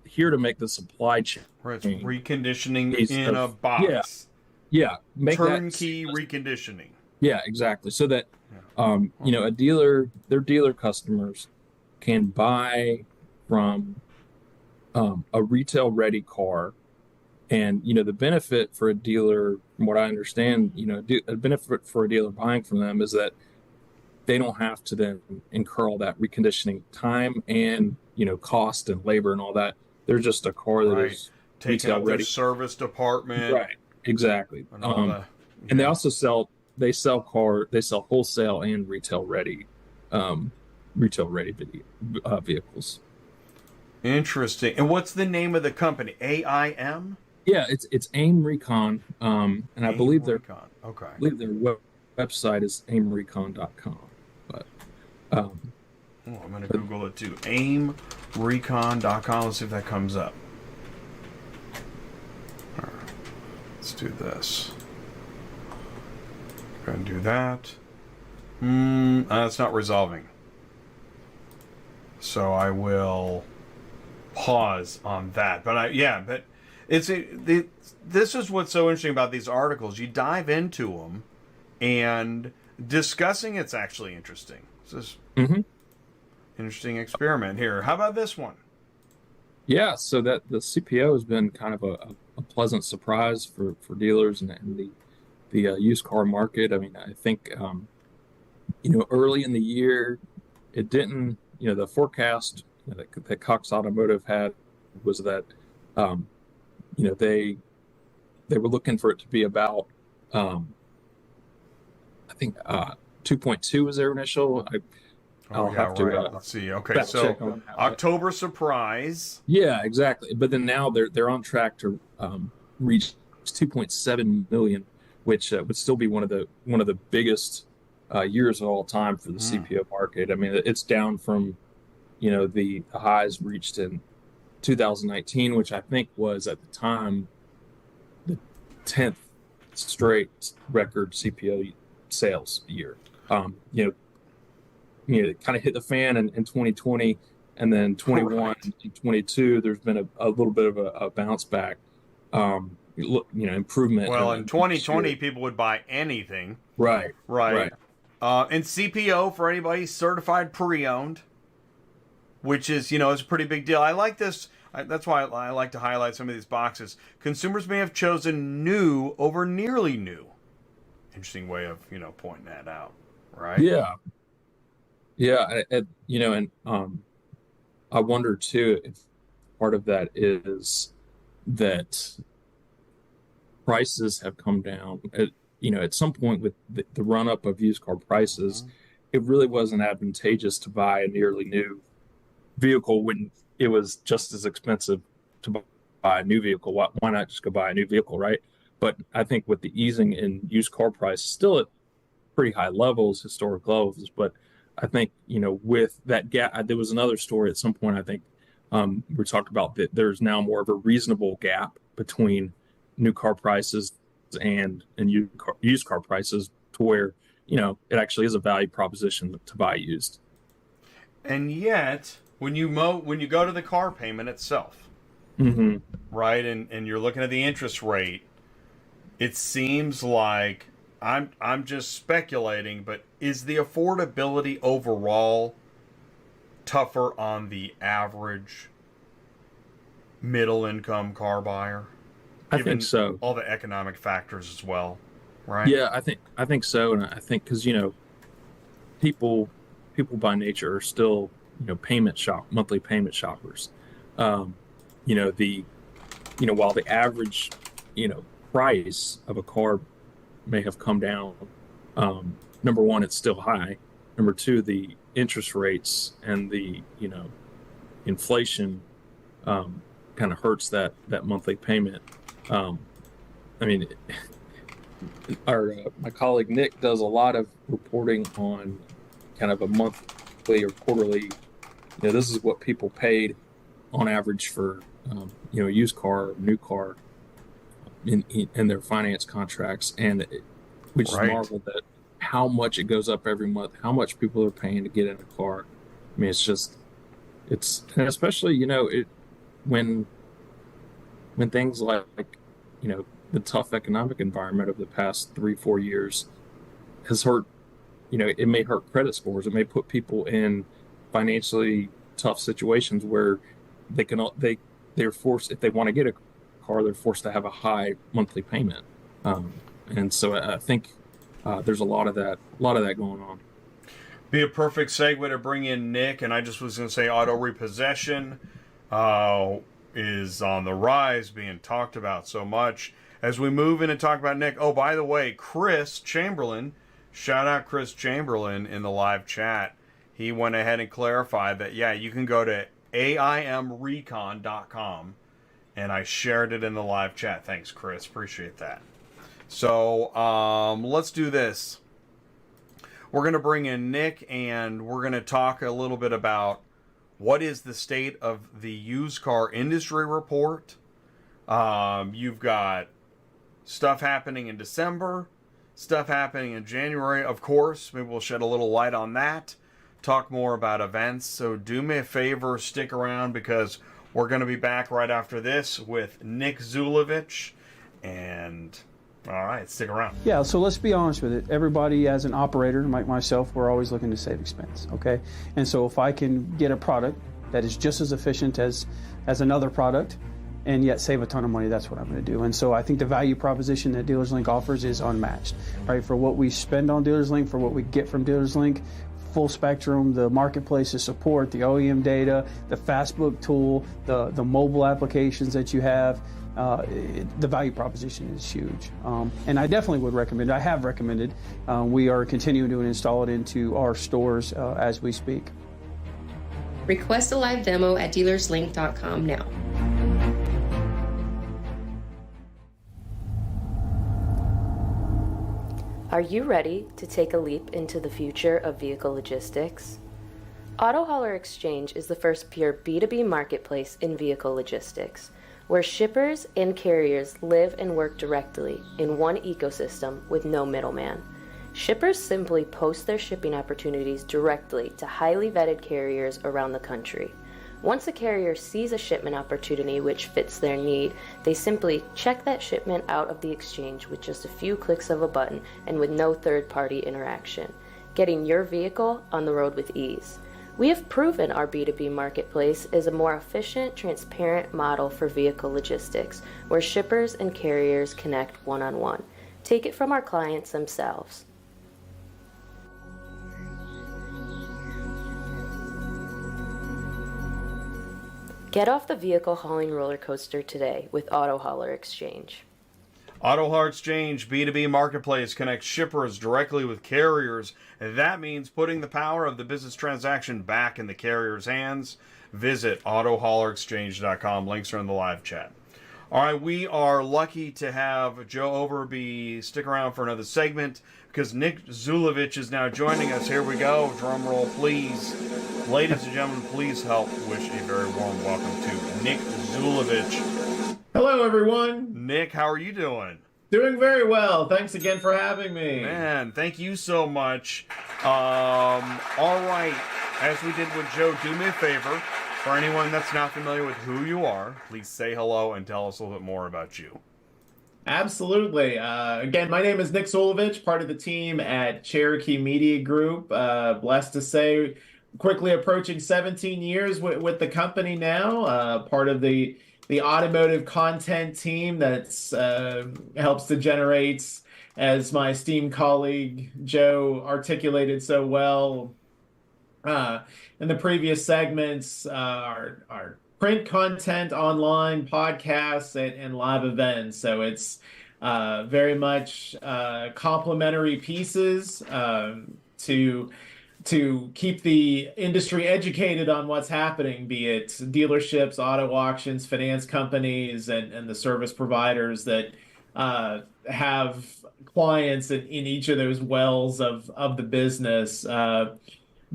here to make the supply chain. Right, it's reconditioning in a box. Yeah. Turnkey reconditioning. Yeah, exactly. So that their dealer customers can buy from a retail ready car. And, the benefit for a dealer, from what I understand, a benefit for a dealer buying from them is that they don't have to then incur all that reconditioning time and, cost and labor and all that. They're just a car that is taking up ready. Their service department. Right. Exactly. And they also sell wholesale and retail ready vehicles. Interesting. And what's the name of the company? A.I.M? Yeah, it's A.I.M Recon, and I believe their website is aimrecon.com. But I'm going to Google it too. aimrecon.com. Let's see if that comes up. All right, let's do this. Go ahead and do that. It's not resolving. So I will pause on that. But this is what's so interesting about these articles. You dive into them, and discussing it's actually interesting. This is interesting experiment here. How about this one? Yeah, so that the CPO has been kind of a pleasant surprise for dealers and the used car market. I mean, I think early in the year, it didn't. The forecast that Cox Automotive had was that they were looking for it to be about I think 2.2 was their initial. Let's see. Okay, so October surprise. Yeah, exactly. But then now they're on track to reach 2.7 million, which would still be one of the biggest years of all time for the CPO market. I mean, it's down from, the highs reached in 2019, which I think was at the time the 10th straight record CPO sales year. It kind of hit the fan in 2020, and then 21 and 22, there's been a little bit of a bounce back, improvement. Well, in 2020, people would buy anything. Right. And CPO, for anybody, certified pre-owned, which is, is a pretty big deal. I like this. That's why I like to highlight some of these boxes. Consumers may have chosen new over nearly new. Interesting way of, pointing that out, right? Yeah. I wonder too if part of that is that prices have come down. At some point with the run up of used car prices, it really wasn't advantageous to buy a nearly new vehicle when it was just as expensive to buy a new vehicle. Why not just go buy a new vehicle, right? But I think with the easing in used car prices, still at pretty high levels, historic levels, but I think, with that gap, there was another story at some point, I think, we talked about that there's now more of a reasonable gap between new car prices and used car prices, to where, it actually is a value proposition to buy used. And yet, when you go to the car payment itself, right, and you're looking at the interest rate, it seems like, I'm just speculating, but is the affordability overall tougher on the average middle income car buyer? I think so. All the economic factors as well, right? Yeah, I think so, and I think because people by nature are still monthly payment shoppers. While the average price of a car may have come down, number one, it's still high. Number two, the interest rates and the inflation kind of hurts that monthly payment. My colleague Nick does a lot of reporting on kind of a monthly or quarterly. This is what people paid on average for a used car or new car in their finance contracts, and we just marvel at how much it goes up every month, how much people are paying to get in a car. I mean, and especially when things like the tough economic environment of the past 3-4 years has hurt. It may hurt credit scores. It may put people in financially tough situations where they're forced, if they want to get a car, they're forced to have a high monthly payment. And so I think there's a lot of that going on. Be a perfect segue to bring in Nick, and I just was going to say auto repossession is on the rise, being talked about so much. As we move in and talk about Nick, oh, by the way, Chris Chamberlain, shout out Chris Chamberlain in the live chat. He went ahead and clarified that, you can go to AIMrecon.com, and I shared it in the live chat. Thanks, Chris. Appreciate that. So let's do this. We're going to bring in Nick, and we're going to talk a little bit about what is the state of the used car industry report. You've got stuff happening in December, stuff happening in January, of course. Maybe we'll shed a little light on that. Talk more about events. So do me a favor, stick around, because we're going to be back right after this with Nick Zulovich. And all right, stick around. Yeah, so let's be honest with it. Everybody, as an operator, like myself, we're always looking to save expense, okay? And so if I can get a product that is just as efficient as another product and yet save a ton of money, that's what I'm going to do. And so I think the value proposition that Dealerslink offers is unmatched, right? For what we spend on Dealerslink, for what we get from Dealerslink, full spectrum, the marketplace's support, the OEM data, the Fastbook tool, the mobile applications that you have, the value proposition is huge. And I definitely would recommend, I have recommended, we are continuing to install it into our stores as we speak. Request a live demo at dealerslink.com now. Are you ready to take a leap into the future of vehicle logistics? Auto Hauler Exchange is the first pure B2B marketplace in vehicle logistics, where shippers and carriers live and work directly in one ecosystem with no middleman. Shippers simply post their shipping opportunities directly to highly vetted carriers around the country. Once a carrier sees a shipment opportunity which fits their need, they simply check that shipment out of the exchange with just a few clicks of a button and with no third-party interaction, getting your vehicle on the road with ease. We have proven our B2B marketplace is a more efficient, transparent model for vehicle logistics, where shippers and carriers connect one-on-one. Take it from our clients themselves. Get off the vehicle hauling roller coaster today with Auto Hauler Exchange. Auto Hauler Exchange B2B marketplace connects shippers directly with carriers, and that means putting the power of the business transaction back in the carrier's hands. Visit autohaulerexchange.com. Links are in the live chat. All right, we are lucky to have Joe Overby stick around for another segment because Nick Zulovich is now joining us. Here we go. Drum roll, please. Ladies and gentlemen, please help wish a very warm welcome to Nick Zulovich. Hello, everyone. Nick, how are you doing? Doing very well. Thanks again for having me. Man, thank you so much. All right, as we did with Joe, do me a favor. For anyone that's not familiar with who you are, please say hello and tell us a little bit more about you. Absolutely. Again, my name is Nick Zulovich, part of the team at Cherokee Media Group. Blessed to say, quickly approaching 17 years with the company now. Part of the automotive content team that's helps to generate, as my esteemed colleague Joe articulated so well in the previous segments, our print content, online podcasts, and live events. So it's very much complementary pieces to keep the industry educated on what's happening, be it dealerships, auto auctions, finance companies, and the service providers that have clients in each of those wells of the business.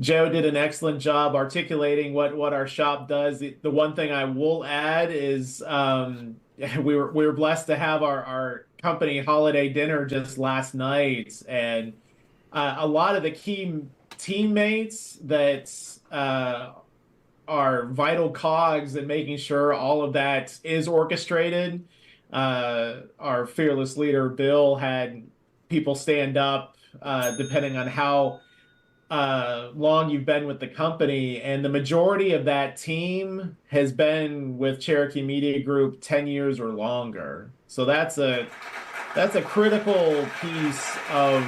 Joe did an excellent job articulating what our shop does. The one thing I will add is we were blessed to have our company holiday dinner just last night, and a lot of the key teammates that are vital cogs in making sure all of that is orchestrated. Our fearless leader, Bill, had people stand up depending on how long you've been with the company, and the majority of that team has been with Cherokee Media Group 10 years or longer. So that's a critical piece of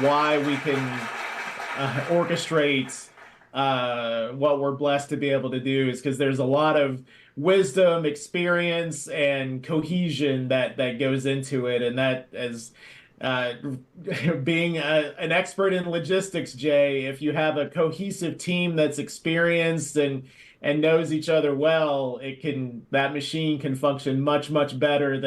why we can orchestrate what we're blessed to be able to do, is because there's a lot of wisdom, experience, and cohesion that goes into it, and that as being an expert in logistics, Jay, if you have a cohesive team that's experienced and knows each other well, that machine can function much better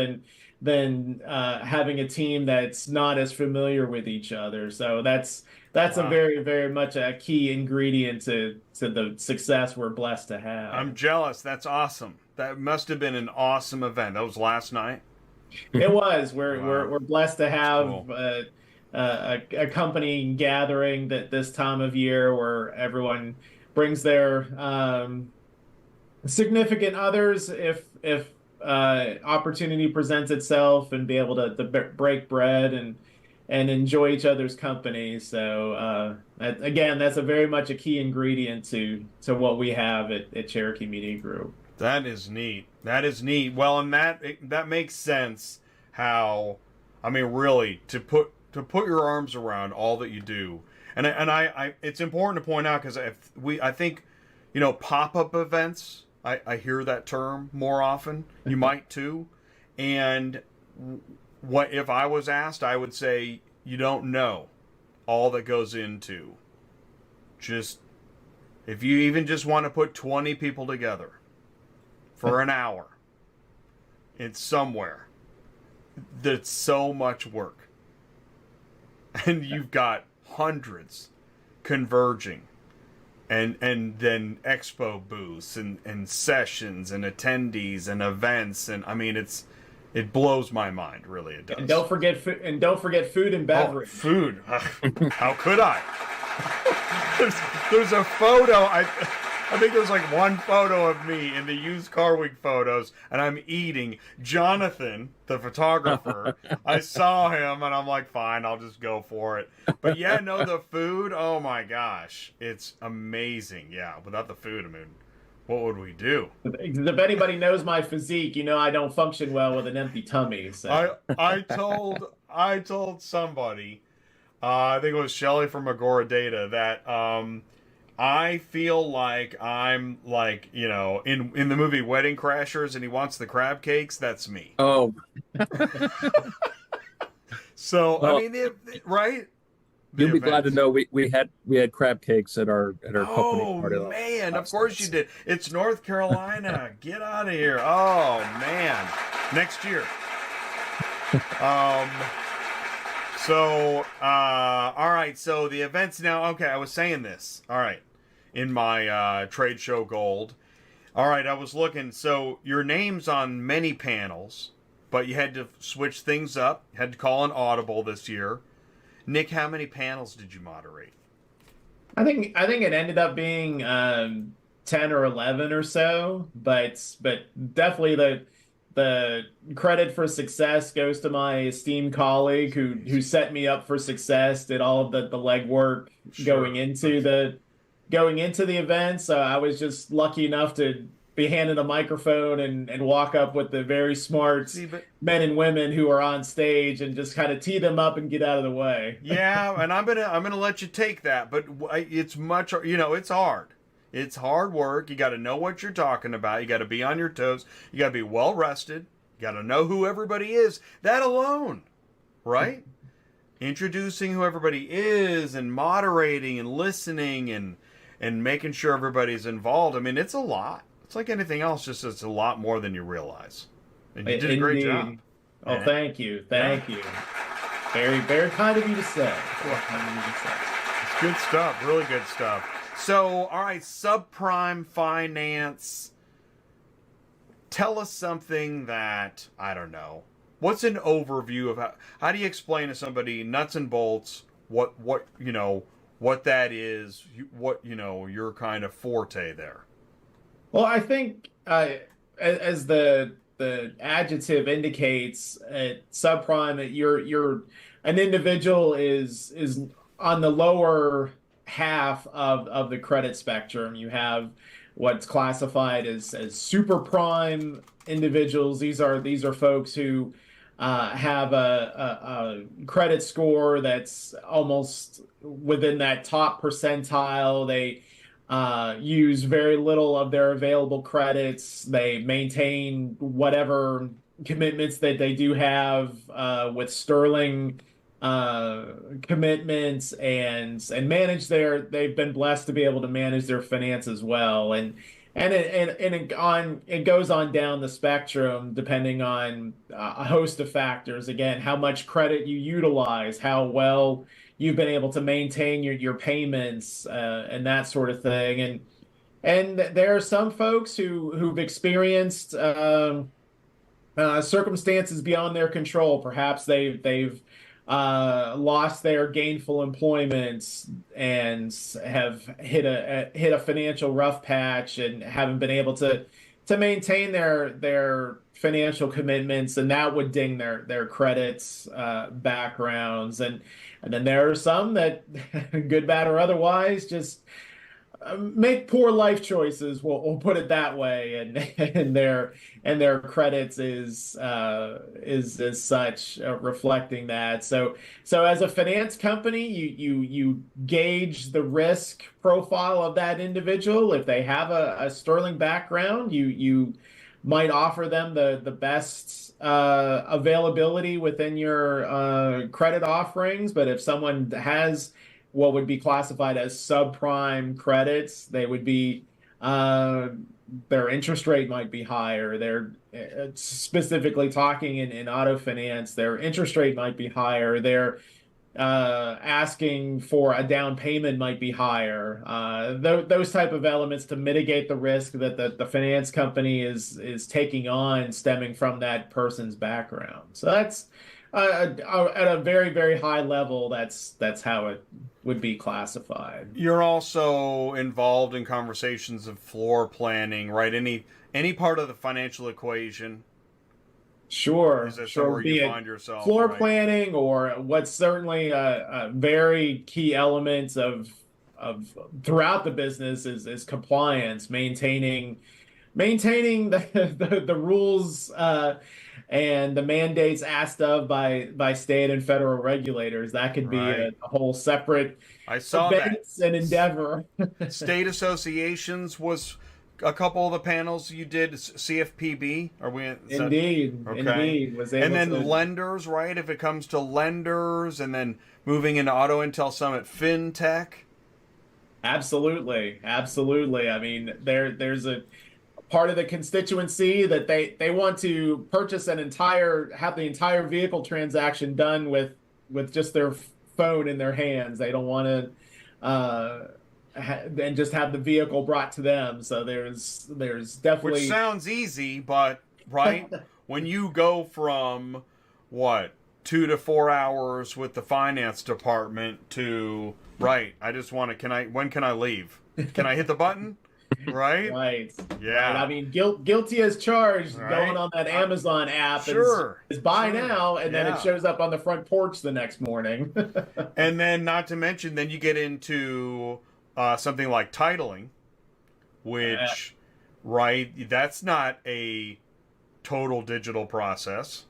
than having a team that's not as familiar with each other. So that's wow. A very, very much a key ingredient to the success we're blessed to have. I'm jealous. That's awesome. That must have been an awesome event. That was last night. It was. We're blessed to have Cool. A company gathering that this time of year where everyone brings their significant others if opportunity presents itself, and be able to break bread and enjoy each other's company. So again, that's a very much a key ingredient to what we have at Cherokee Media Group. That is neat. That is neat. Well, and that makes sense. How, I mean, really, to put your arms around all that you do, and I it's important to point out, because I think, pop-up events. I hear that term more often. You might too, and what if I was asked, I would say you don't know all that goes into just, if you even just want to put 20 people together for an hour, it's somewhere. That's so much work. and you've got hundreds converging, and then expo booths and sessions and attendees and events, and I mean it blows my mind, really. It does. And don't forget food and beverage. Oh, food. How could I? There's a photo. I think there's like one photo of me in the used car week photos, and I'm eating. Jonathan, the photographer, I saw him, and I'm like, fine, I'll just go for it. But yeah, no, the food, oh my gosh, it's amazing. Yeah, without the food, I mean, what would we do? If anybody knows my physique, you know I don't function well with an empty tummy. So. I told somebody, I think it was Shelly from Agora Data, that I feel like I'm like, you know, in the movie Wedding Crashers, and he wants the crab cakes. That's me. Oh. So well, I mean, right? You'll be glad to know we had crab cakes at our company party. Oh man, of course you did. It's North Carolina. Get out of here. Oh man, next year. So, all right. So the events now. Okay, I was saying this. All right, in my trade show gold. All right, I was looking. So your name's on many panels, but you had to switch things up. You had to call an audible this year. Nick, how many panels did you moderate? I think it ended up being 10 or 11 or so, but definitely the credit for success goes to my esteemed colleague who set me up for success, did all of the legwork going into the event. So I was just lucky enough to be handed a microphone and walk up with the very smart men and women who are on stage and just kind of tee them up and get out of the way. Yeah, and I'm gonna let you take that, but it's much, you know, it's hard. It's hard work. You got to know what you're talking about. You got to be on your toes. You got to be well rested. You got to know who everybody is. That alone, right? Introducing who everybody is and moderating and listening and making sure everybody's involved. I mean, it's a lot. It's like anything else, just it's a lot more than you realize. And you did a great job. Oh, man. Thank you. Very, very kind of you to say. It's good stuff. Really good stuff. So, all right, subprime finance. Tell us something that, I don't know. What's an overview of how do you explain to somebody nuts and bolts what you know, what that is, what, you know, your kind of forte there? Well, I think as the adjective indicates, at subprime, you're an individual is on the lower half of the credit spectrum. You have what's classified as super prime individuals. These are folks who have a credit score that's almost within that top percentile. They use very little of their available credits. They maintain whatever commitments that they do have with sterling commitments and manage they've been blessed to be able to manage their finance as well. And it goes on down the spectrum depending on a host of factors. Again, how much credit you utilize, how well you've been able to maintain your payments, and that sort of thing. And there are some folks who've experienced circumstances beyond their control. Perhaps they've lost their gainful employment and have hit a financial rough patch and haven't been able to maintain their financial commitments, and that would ding their credits backgrounds. And then there are some that, good, bad, or otherwise, just make poor life choices. We'll put it that way, and their credits is as such reflecting that. So as a finance company, you gauge the risk profile of that individual. If they have a sterling background, you might offer them the best availability within your credit offerings. But if someone has what would be classified as subprime credits, they would be their interest rate might be higher. They're specifically talking in auto finance, their interest rate might be higher. asking for a down payment might be higher. Those type of elements to mitigate the risk that the finance company is taking on stemming from that person's background. So that's at a very, very high level, that's how it would be classified. You're also involved in conversations of floor planning, right? Any part of the financial equation. Sure, Is that sure. where you find yourself? Floor right? planning, or what's certainly a very key element of throughout the business is compliance, maintaining the rules and the mandates asked of by state and federal regulators. That could be Right. a whole separate I saw that. events and endeavor. State associations was a couple of the panels you did. CFPB, are we? Indeed, okay. indeed. Was able and then to... lenders, right? If it comes to lenders, and then moving into Auto Intel Summit Fintech. Absolutely, absolutely. I mean, there's a part of the constituency that they want to purchase have the entire vehicle transaction done with just their phone in their hands. They don't want to and just have the vehicle brought to them. So there's definitely, which sounds easy, but right when you go from what 2 to 4 hours with the finance department to right, I just want to when can I leave? Can I hit the button? Right? Right. Yeah. Right. I mean, guilty as charged, right? going on that Amazon app sure. is buy now, and then it shows up on the front porch the next morning. And then, not to mention, then you get into something like titling, which, right, that's not a total digital process.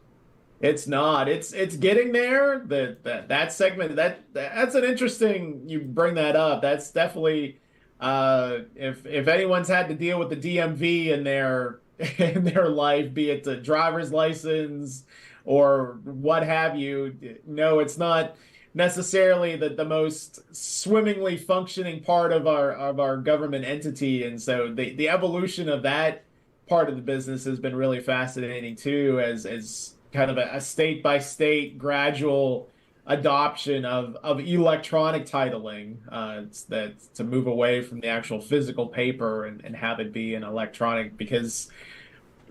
It's not. It's getting there. That segment that's an interesting. You bring that up. That's definitely. If anyone's had to deal with the DMV in their life, be it the driver's license or what have you, no, it's not necessarily the most swimmingly functioning part of our government entity. And so the evolution of that part of the business has been really fascinating too, as kind of a state by state gradual adoption of electronic titling, to move away from the actual physical paper and have it be an electronic, because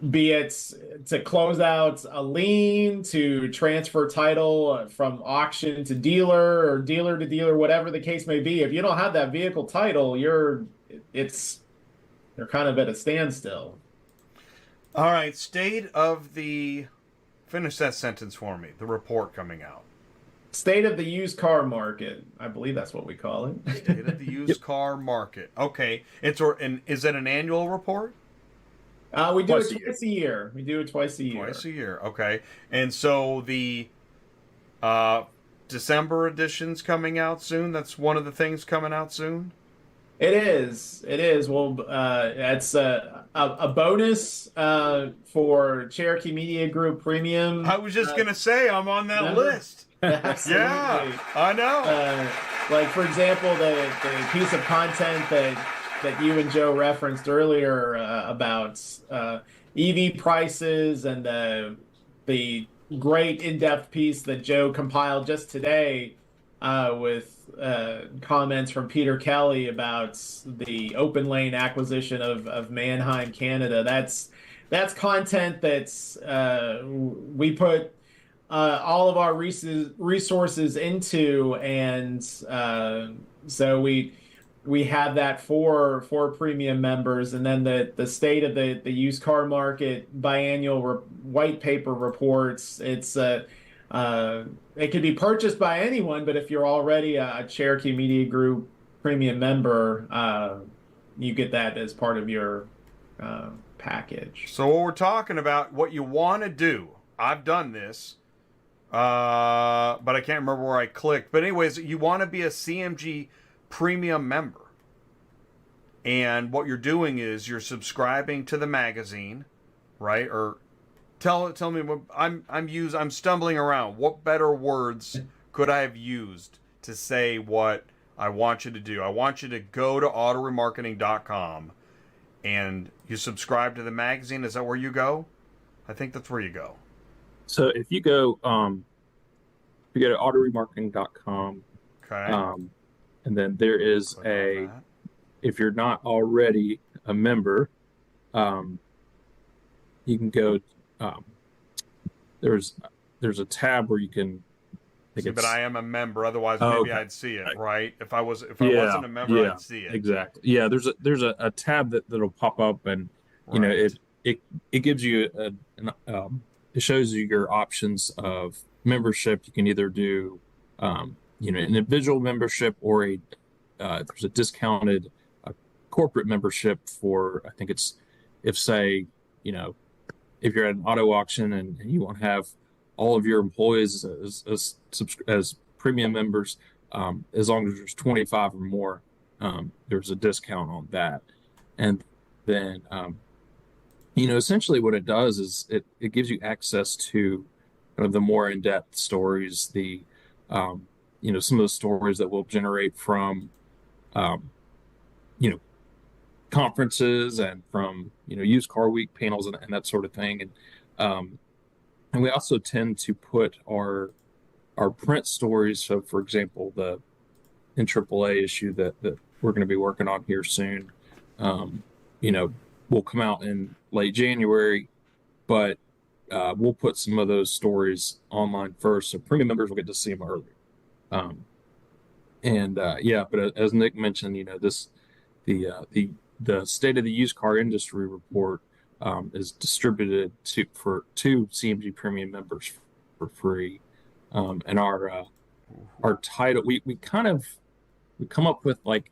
be it to close out a lien, to transfer title from auction to dealer or dealer to dealer, whatever the case may be, if you don't have that vehicle title, you're kind of at a standstill. All right, finish that sentence for me. The report coming out. State of the used car market. I believe that's what we call it. State of the used car market. Okay. Is it an annual report? We do it twice a year. We do it twice a year. Twice a year. Okay. And so the December edition's coming out soon. That's one of the things coming out soon. It is. It is. Well, it's a bonus for Cherokee Media Group Premium. I was just gonna say I'm on that list. Absolutely. Yeah, I know. Like, for example, the piece of content that you and Joe referenced earlier about EV prices, and the great in-depth piece that Joe compiled just today with comments from Peter Kelly about the OPENLANE acquisition of Manheim, Canada. That's content that's we put all of our resources into, and so we have that for premium members. And then the state of the used car market biannual white paper reports. It can be purchased by anyone, but if you're already a Cherokee Media Group premium member, you get that as part of your package. So what we're talking about, what you want to do, I've done this, but I can't remember where I clicked. But anyways, you want to be a CMG premium member. And what you're doing is you're subscribing to the magazine, right? Or tell me what I'm stumbling around. What better words could I have used to say what I want you to do? I want you to go to autoremarketing.com and you subscribe to the magazine. Is that where you go? I think that's where you go. So if you go you go to autoremarketing.com, Okay. and then there is Click on that. if you're not already a member, you can go, there's a tab where you can, See, but I am a member. Otherwise, Oh, maybe okay. I'd see it, right? If I wasn't a member, yeah, I'd see it. exactly. Yeah, there's a tab that'll pop up, and you know Right. it gives you it shows you your options of membership. You can either do an individual membership or there's a discounted corporate membership for, I think it's, if say, if you're at an auto auction and you want to have all of your employees as premium members, as long as there's 25 or more, there's a discount on that. And then, essentially what it does is it gives you access to kind of the more in-depth stories, some of the stories that will generate from, conferences and from, used car week panels and that sort of thing. And we also tend to put our print stories. So, for example, the NAAA issue that we're going to be working on here soon, will come out in late January, but we'll put some of those stories online first, so premium members will get to see them early. But as Nick mentioned, the state of the used car industry report is distributed to CMG premium members for free. And our title, we come up with like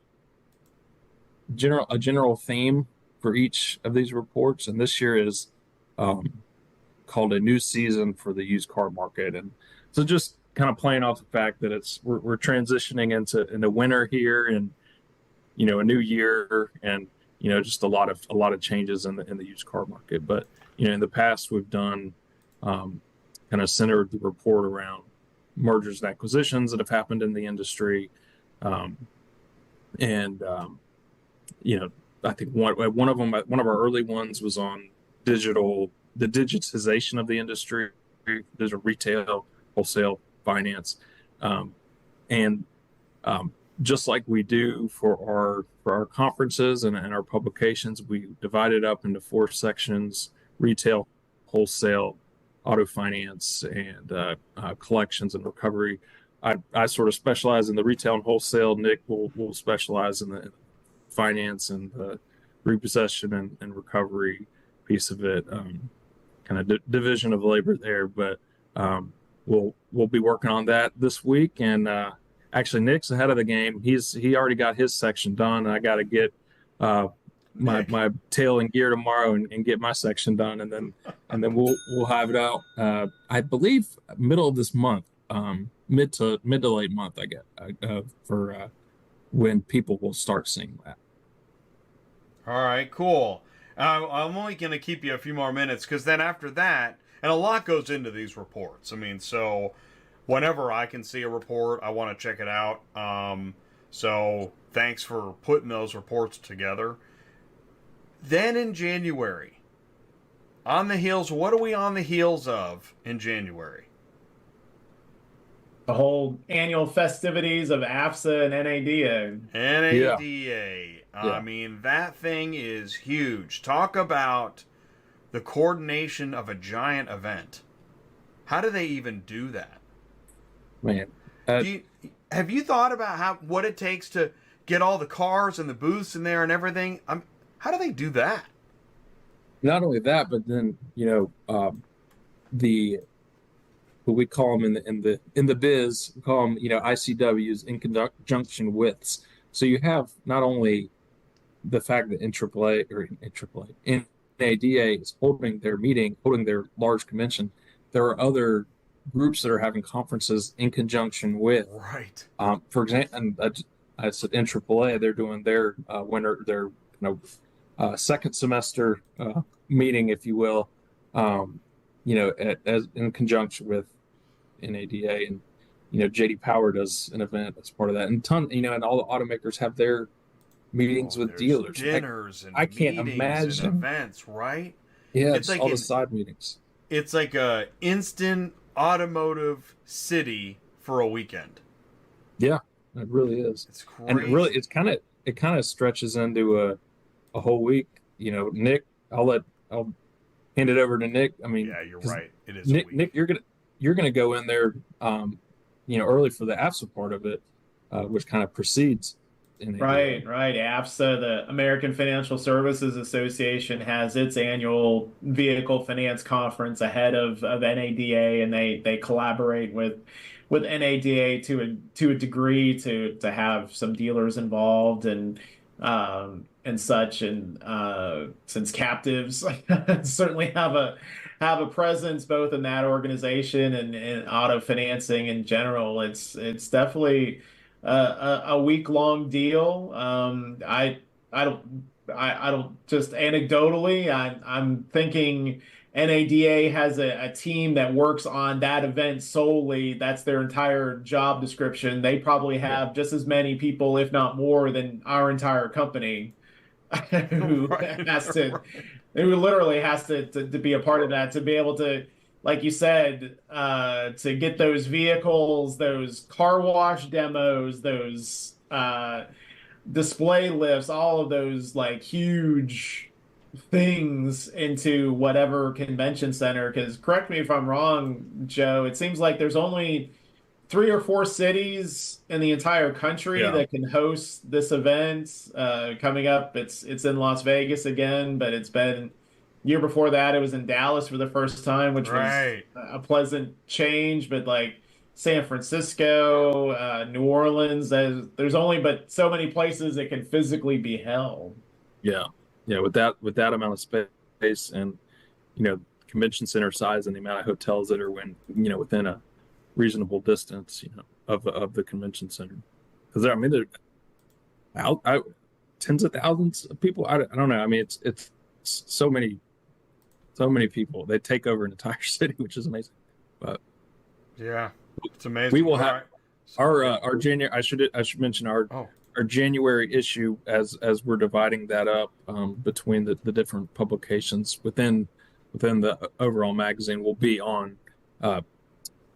a general theme for each of these reports, and this year is called A New Season for the Used Car Market. And so just kind of playing off the fact that we're transitioning into winter here, and a new year, and just a lot of changes in the used car market. But in the past we've done kind of centered the report around mergers and acquisitions that have happened in the industry, I think one of our early ones was on the digitization of the industry. There's a retail, wholesale, finance, and just like we do for our conferences and our publications, we divide it up into 4 sections: retail, wholesale, auto finance, and collections and recovery. I sort of specialize in the retail and wholesale. Nick will specialize in the finance and the repossession and recovery piece of it. Kind of division of labor there, but we'll be working on that this week. And actually, Nick's ahead of the game. He already got his section done. I got to get my tail in gear tomorrow and get my section done, and then we'll have it out. I believe middle of this month, mid to late month. I get for when people will start seeing that. All right, cool. I'm only going to keep you a few more minutes, because then after that, and a lot goes into these reports. I mean, so whenever I can see a report, I want to check it out. So thanks for putting those reports together. Then in January, on the heels, what are we on the heels of in January? The whole annual festivities of AFSA and NADA. NADA. Yeah. I mean, that thing is huge. Talk about the coordination of a giant event. How do they even do that? Man, have you thought about what it takes to get all the cars and the booths in there and everything? How do they do that? Not only that, but then what we call them in the biz, we call them ICWs, in conjunction withs. So you have not only the fact that NADA is holding their large convention, there are other groups that are having conferences in conjunction with. Right. For example, and I said NAAA, they're doing their their second semester meeting, if you will, as in conjunction with NADA, and JD Power does an event as part of that, and and all the automakers have their meetings with dealers, dinners, and I can't imagine and events, right? Yeah, it's like all the side meetings. It's like a instant automotive city for a weekend. Yeah, it really is. It's crazy. And really, it kind of stretches into a whole week. You know, Nick, I'll hand it over to Nick. I mean, yeah, you're right. It is Nick, a week. Nick, you're gonna go in there, early for the AFSA part of it, which kind of precedes. Right. AFSA, the American Financial Services Association, has its annual vehicle finance conference ahead of NADA, and they collaborate with NADA to a degree to have some dealers involved and such, and since captives certainly have a presence both in that organization and in auto financing in general. It's definitely a week-long deal. I don't just anecdotally. I'm thinking NADA has a team that works on that event solely. That's their entire job description. They probably have just as many people, if not more, than our entire company who who literally has to be a part of that, to be able to, like you said, to get those vehicles, those car wash demos, those display lifts, all of those like huge things into whatever convention center. Because correct me if I'm wrong, Joe, it seems like there's only 3 or 4 cities in the entire country that can host this event. Coming up, it's in Las Vegas again, but it's been year before that it was in Dallas for the first time, which was a pleasant change. But like San Francisco, New Orleans, there's only but so many places it can physically be held. Yeah, with that amount of space and convention center size and the amount of hotels that are within a reasonable distance of the convention center, because I mean there tens of thousands of people. I don't know. I mean it's so many people. They take over an entire city, which is amazing. But yeah, it's amazing. We will have our January. I should mention our January issue as we're dividing that up between the different publications within the overall magazine will be on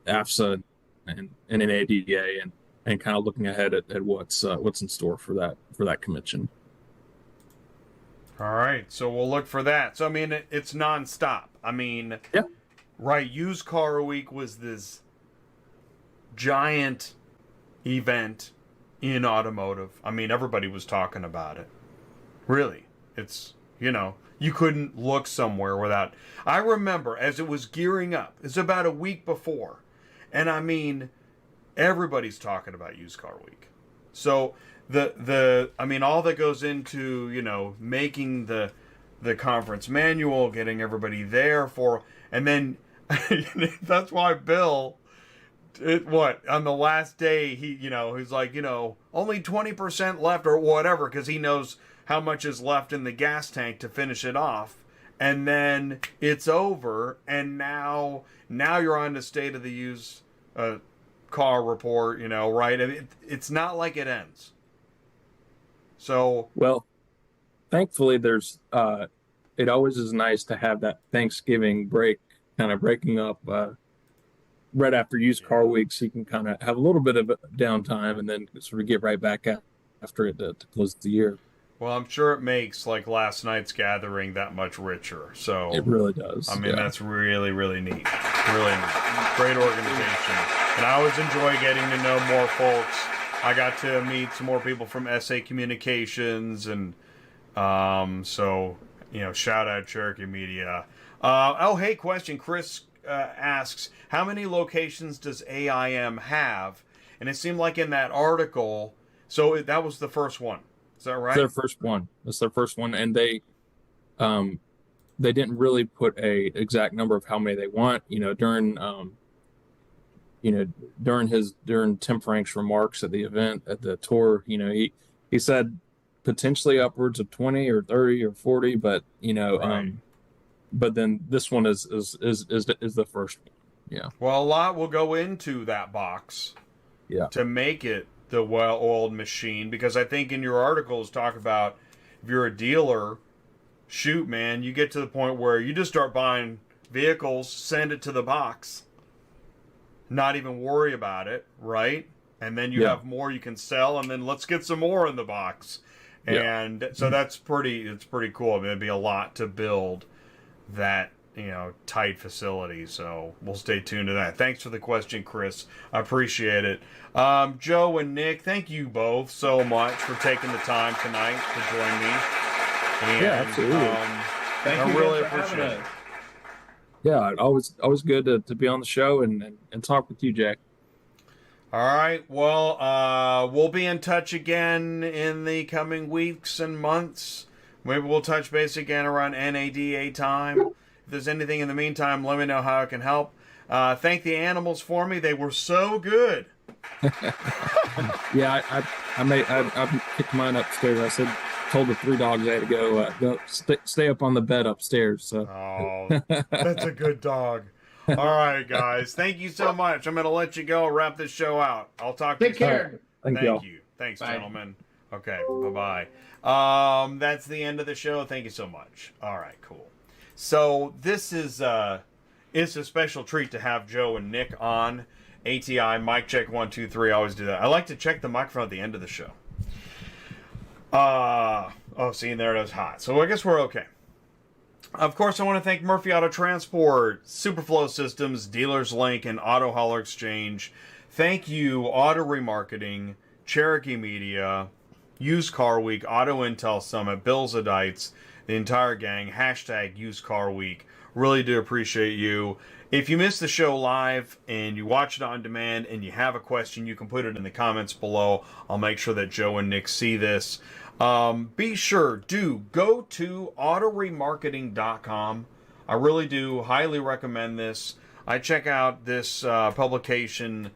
AFSA and NADA and kind of looking ahead at what's in store for that convention. All right, so we'll look for that. So I mean, it's nonstop. I mean, yeah, right. Used Car Week was this giant event in automotive. I mean, everybody was talking about it. Really, it's you couldn't look somewhere without. I remember as it was gearing up. It's about a week before, and I mean, everybody's talking about Used Car Week. So I mean, all that goes into making the conference manual, getting everybody there and then that's why Bill, on the last day he's like only 20% left or whatever, because he knows how much is left in the gas tank to finish it off, and then it's over, and now you're on the state of the used car report, right? I mean, it's not like it ends. So well, thankfully there's it always is nice to have that Thanksgiving break, kind of breaking up right after Used Car Week, so you can kind of have a little bit of downtime and then sort of get right back after it to close the year. Well, I'm sure it makes like last night's gathering that much richer. So it really does. I mean, that's really, really neat. Really neat. Great organization. And I always enjoy getting to know more folks. I got to meet some more people from SA Communications, and so shout out Cherokee Media. Hey, question. Chris asks, how many locations does A.I.M have? And it seemed like in that article, so that was the first one. Is that right? It's their first one. It's their first one, and they didn't really put a exact number of how many they want. During Tim Frank's remarks at the event at the tour, he said potentially upwards of 20 or 30 or 40, but but then this one is the first one. Yeah. Well, a lot will go into that box. Yeah. To make it the well-oiled machine, because I think in your articles talk about if you're a dealer, shoot, man, you get to the point where you just start buying vehicles, send it to the box. not even worry about it, right? And then you have more you can sell, and then let's get some more in the box. And so it's pretty cool. I mean, it'd be a lot to build that, tight facility. So we'll stay tuned to that. Thanks for the question, Chris. I appreciate it. Joe and Nick, thank you both so much for taking the time tonight to join me. And, absolutely. Thank you. Really for having appreciate it. us. Yeah, always good to be on the show and talk with you, Jack. All right. Well, we'll be in touch again in the coming weeks and months. Maybe we'll touch base again around NADA time. If there's anything in the meantime, let me know how I can help. Thank the animals for me. They were so good. Yeah, I picked mine upstairs. Told the 3 dogs I had to go stay up on the bed upstairs. So. Oh, that's a good dog. All right, guys. Thank you so much. I'm going to let you go. Wrap this show out. I'll talk to you Take care. soon. Thank you. Thanks, Bye. gentlemen. Okay, bye-bye. That's the end of the show. Thank you so much. All right, cool. So this is it's a special treat to have Joe and Nick on. ATI, mic check 1, 2, 3. I always do that. I like to check the microphone at the end of the show. See, there it is hot. So I guess we're okay. Of course, I want to thank Murphy Auto Transport, Superflow Systems, Dealerslink, and Auto Hauler Exchange. Thank you, Auto Remarketing, Cherokee Media, Used Car Week, Auto Intel Summit, Bill Zadites, the entire gang, hashtag Used Car Week. Really do appreciate you. If you missed the show live and you watch it on demand and you have a question, you can put it in the comments below. I'll make sure that Joe and Nick see this. Be sure, go to autoremarketing.com. I really do highly recommend this. I check out this publication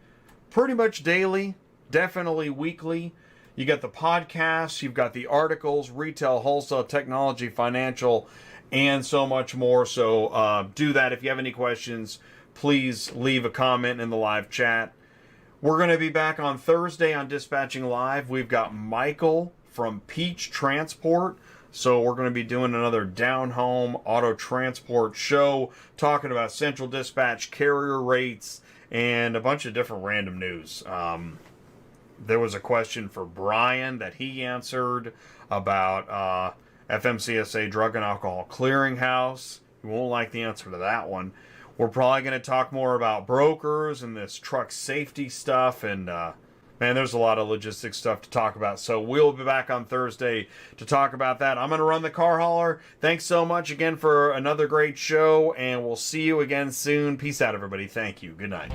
pretty much daily, definitely weekly. You got the podcasts, you've got the articles, retail, wholesale, technology, financial, and so much more. So do that. If you have any questions, please leave a comment in the live chat. We're going to be back on Thursday on Dispatching Live. We've got Michael from Peach Transport. So we're going to be doing another down-home auto transport show, talking about central dispatch carrier rates and a bunch of different random news. There was a question for Brian that he answered about FMCSA Drug and Alcohol Clearinghouse. You won't like the answer to that one. We're probably going to talk more about brokers and this truck safety stuff, and man, there's a lot of logistics stuff to talk about. So we'll be back on Thursday to talk about that. I'm going to run the car hauler. Thanks so much again for another great show, and we'll see you again soon. Peace out, everybody. Thank you. Good night.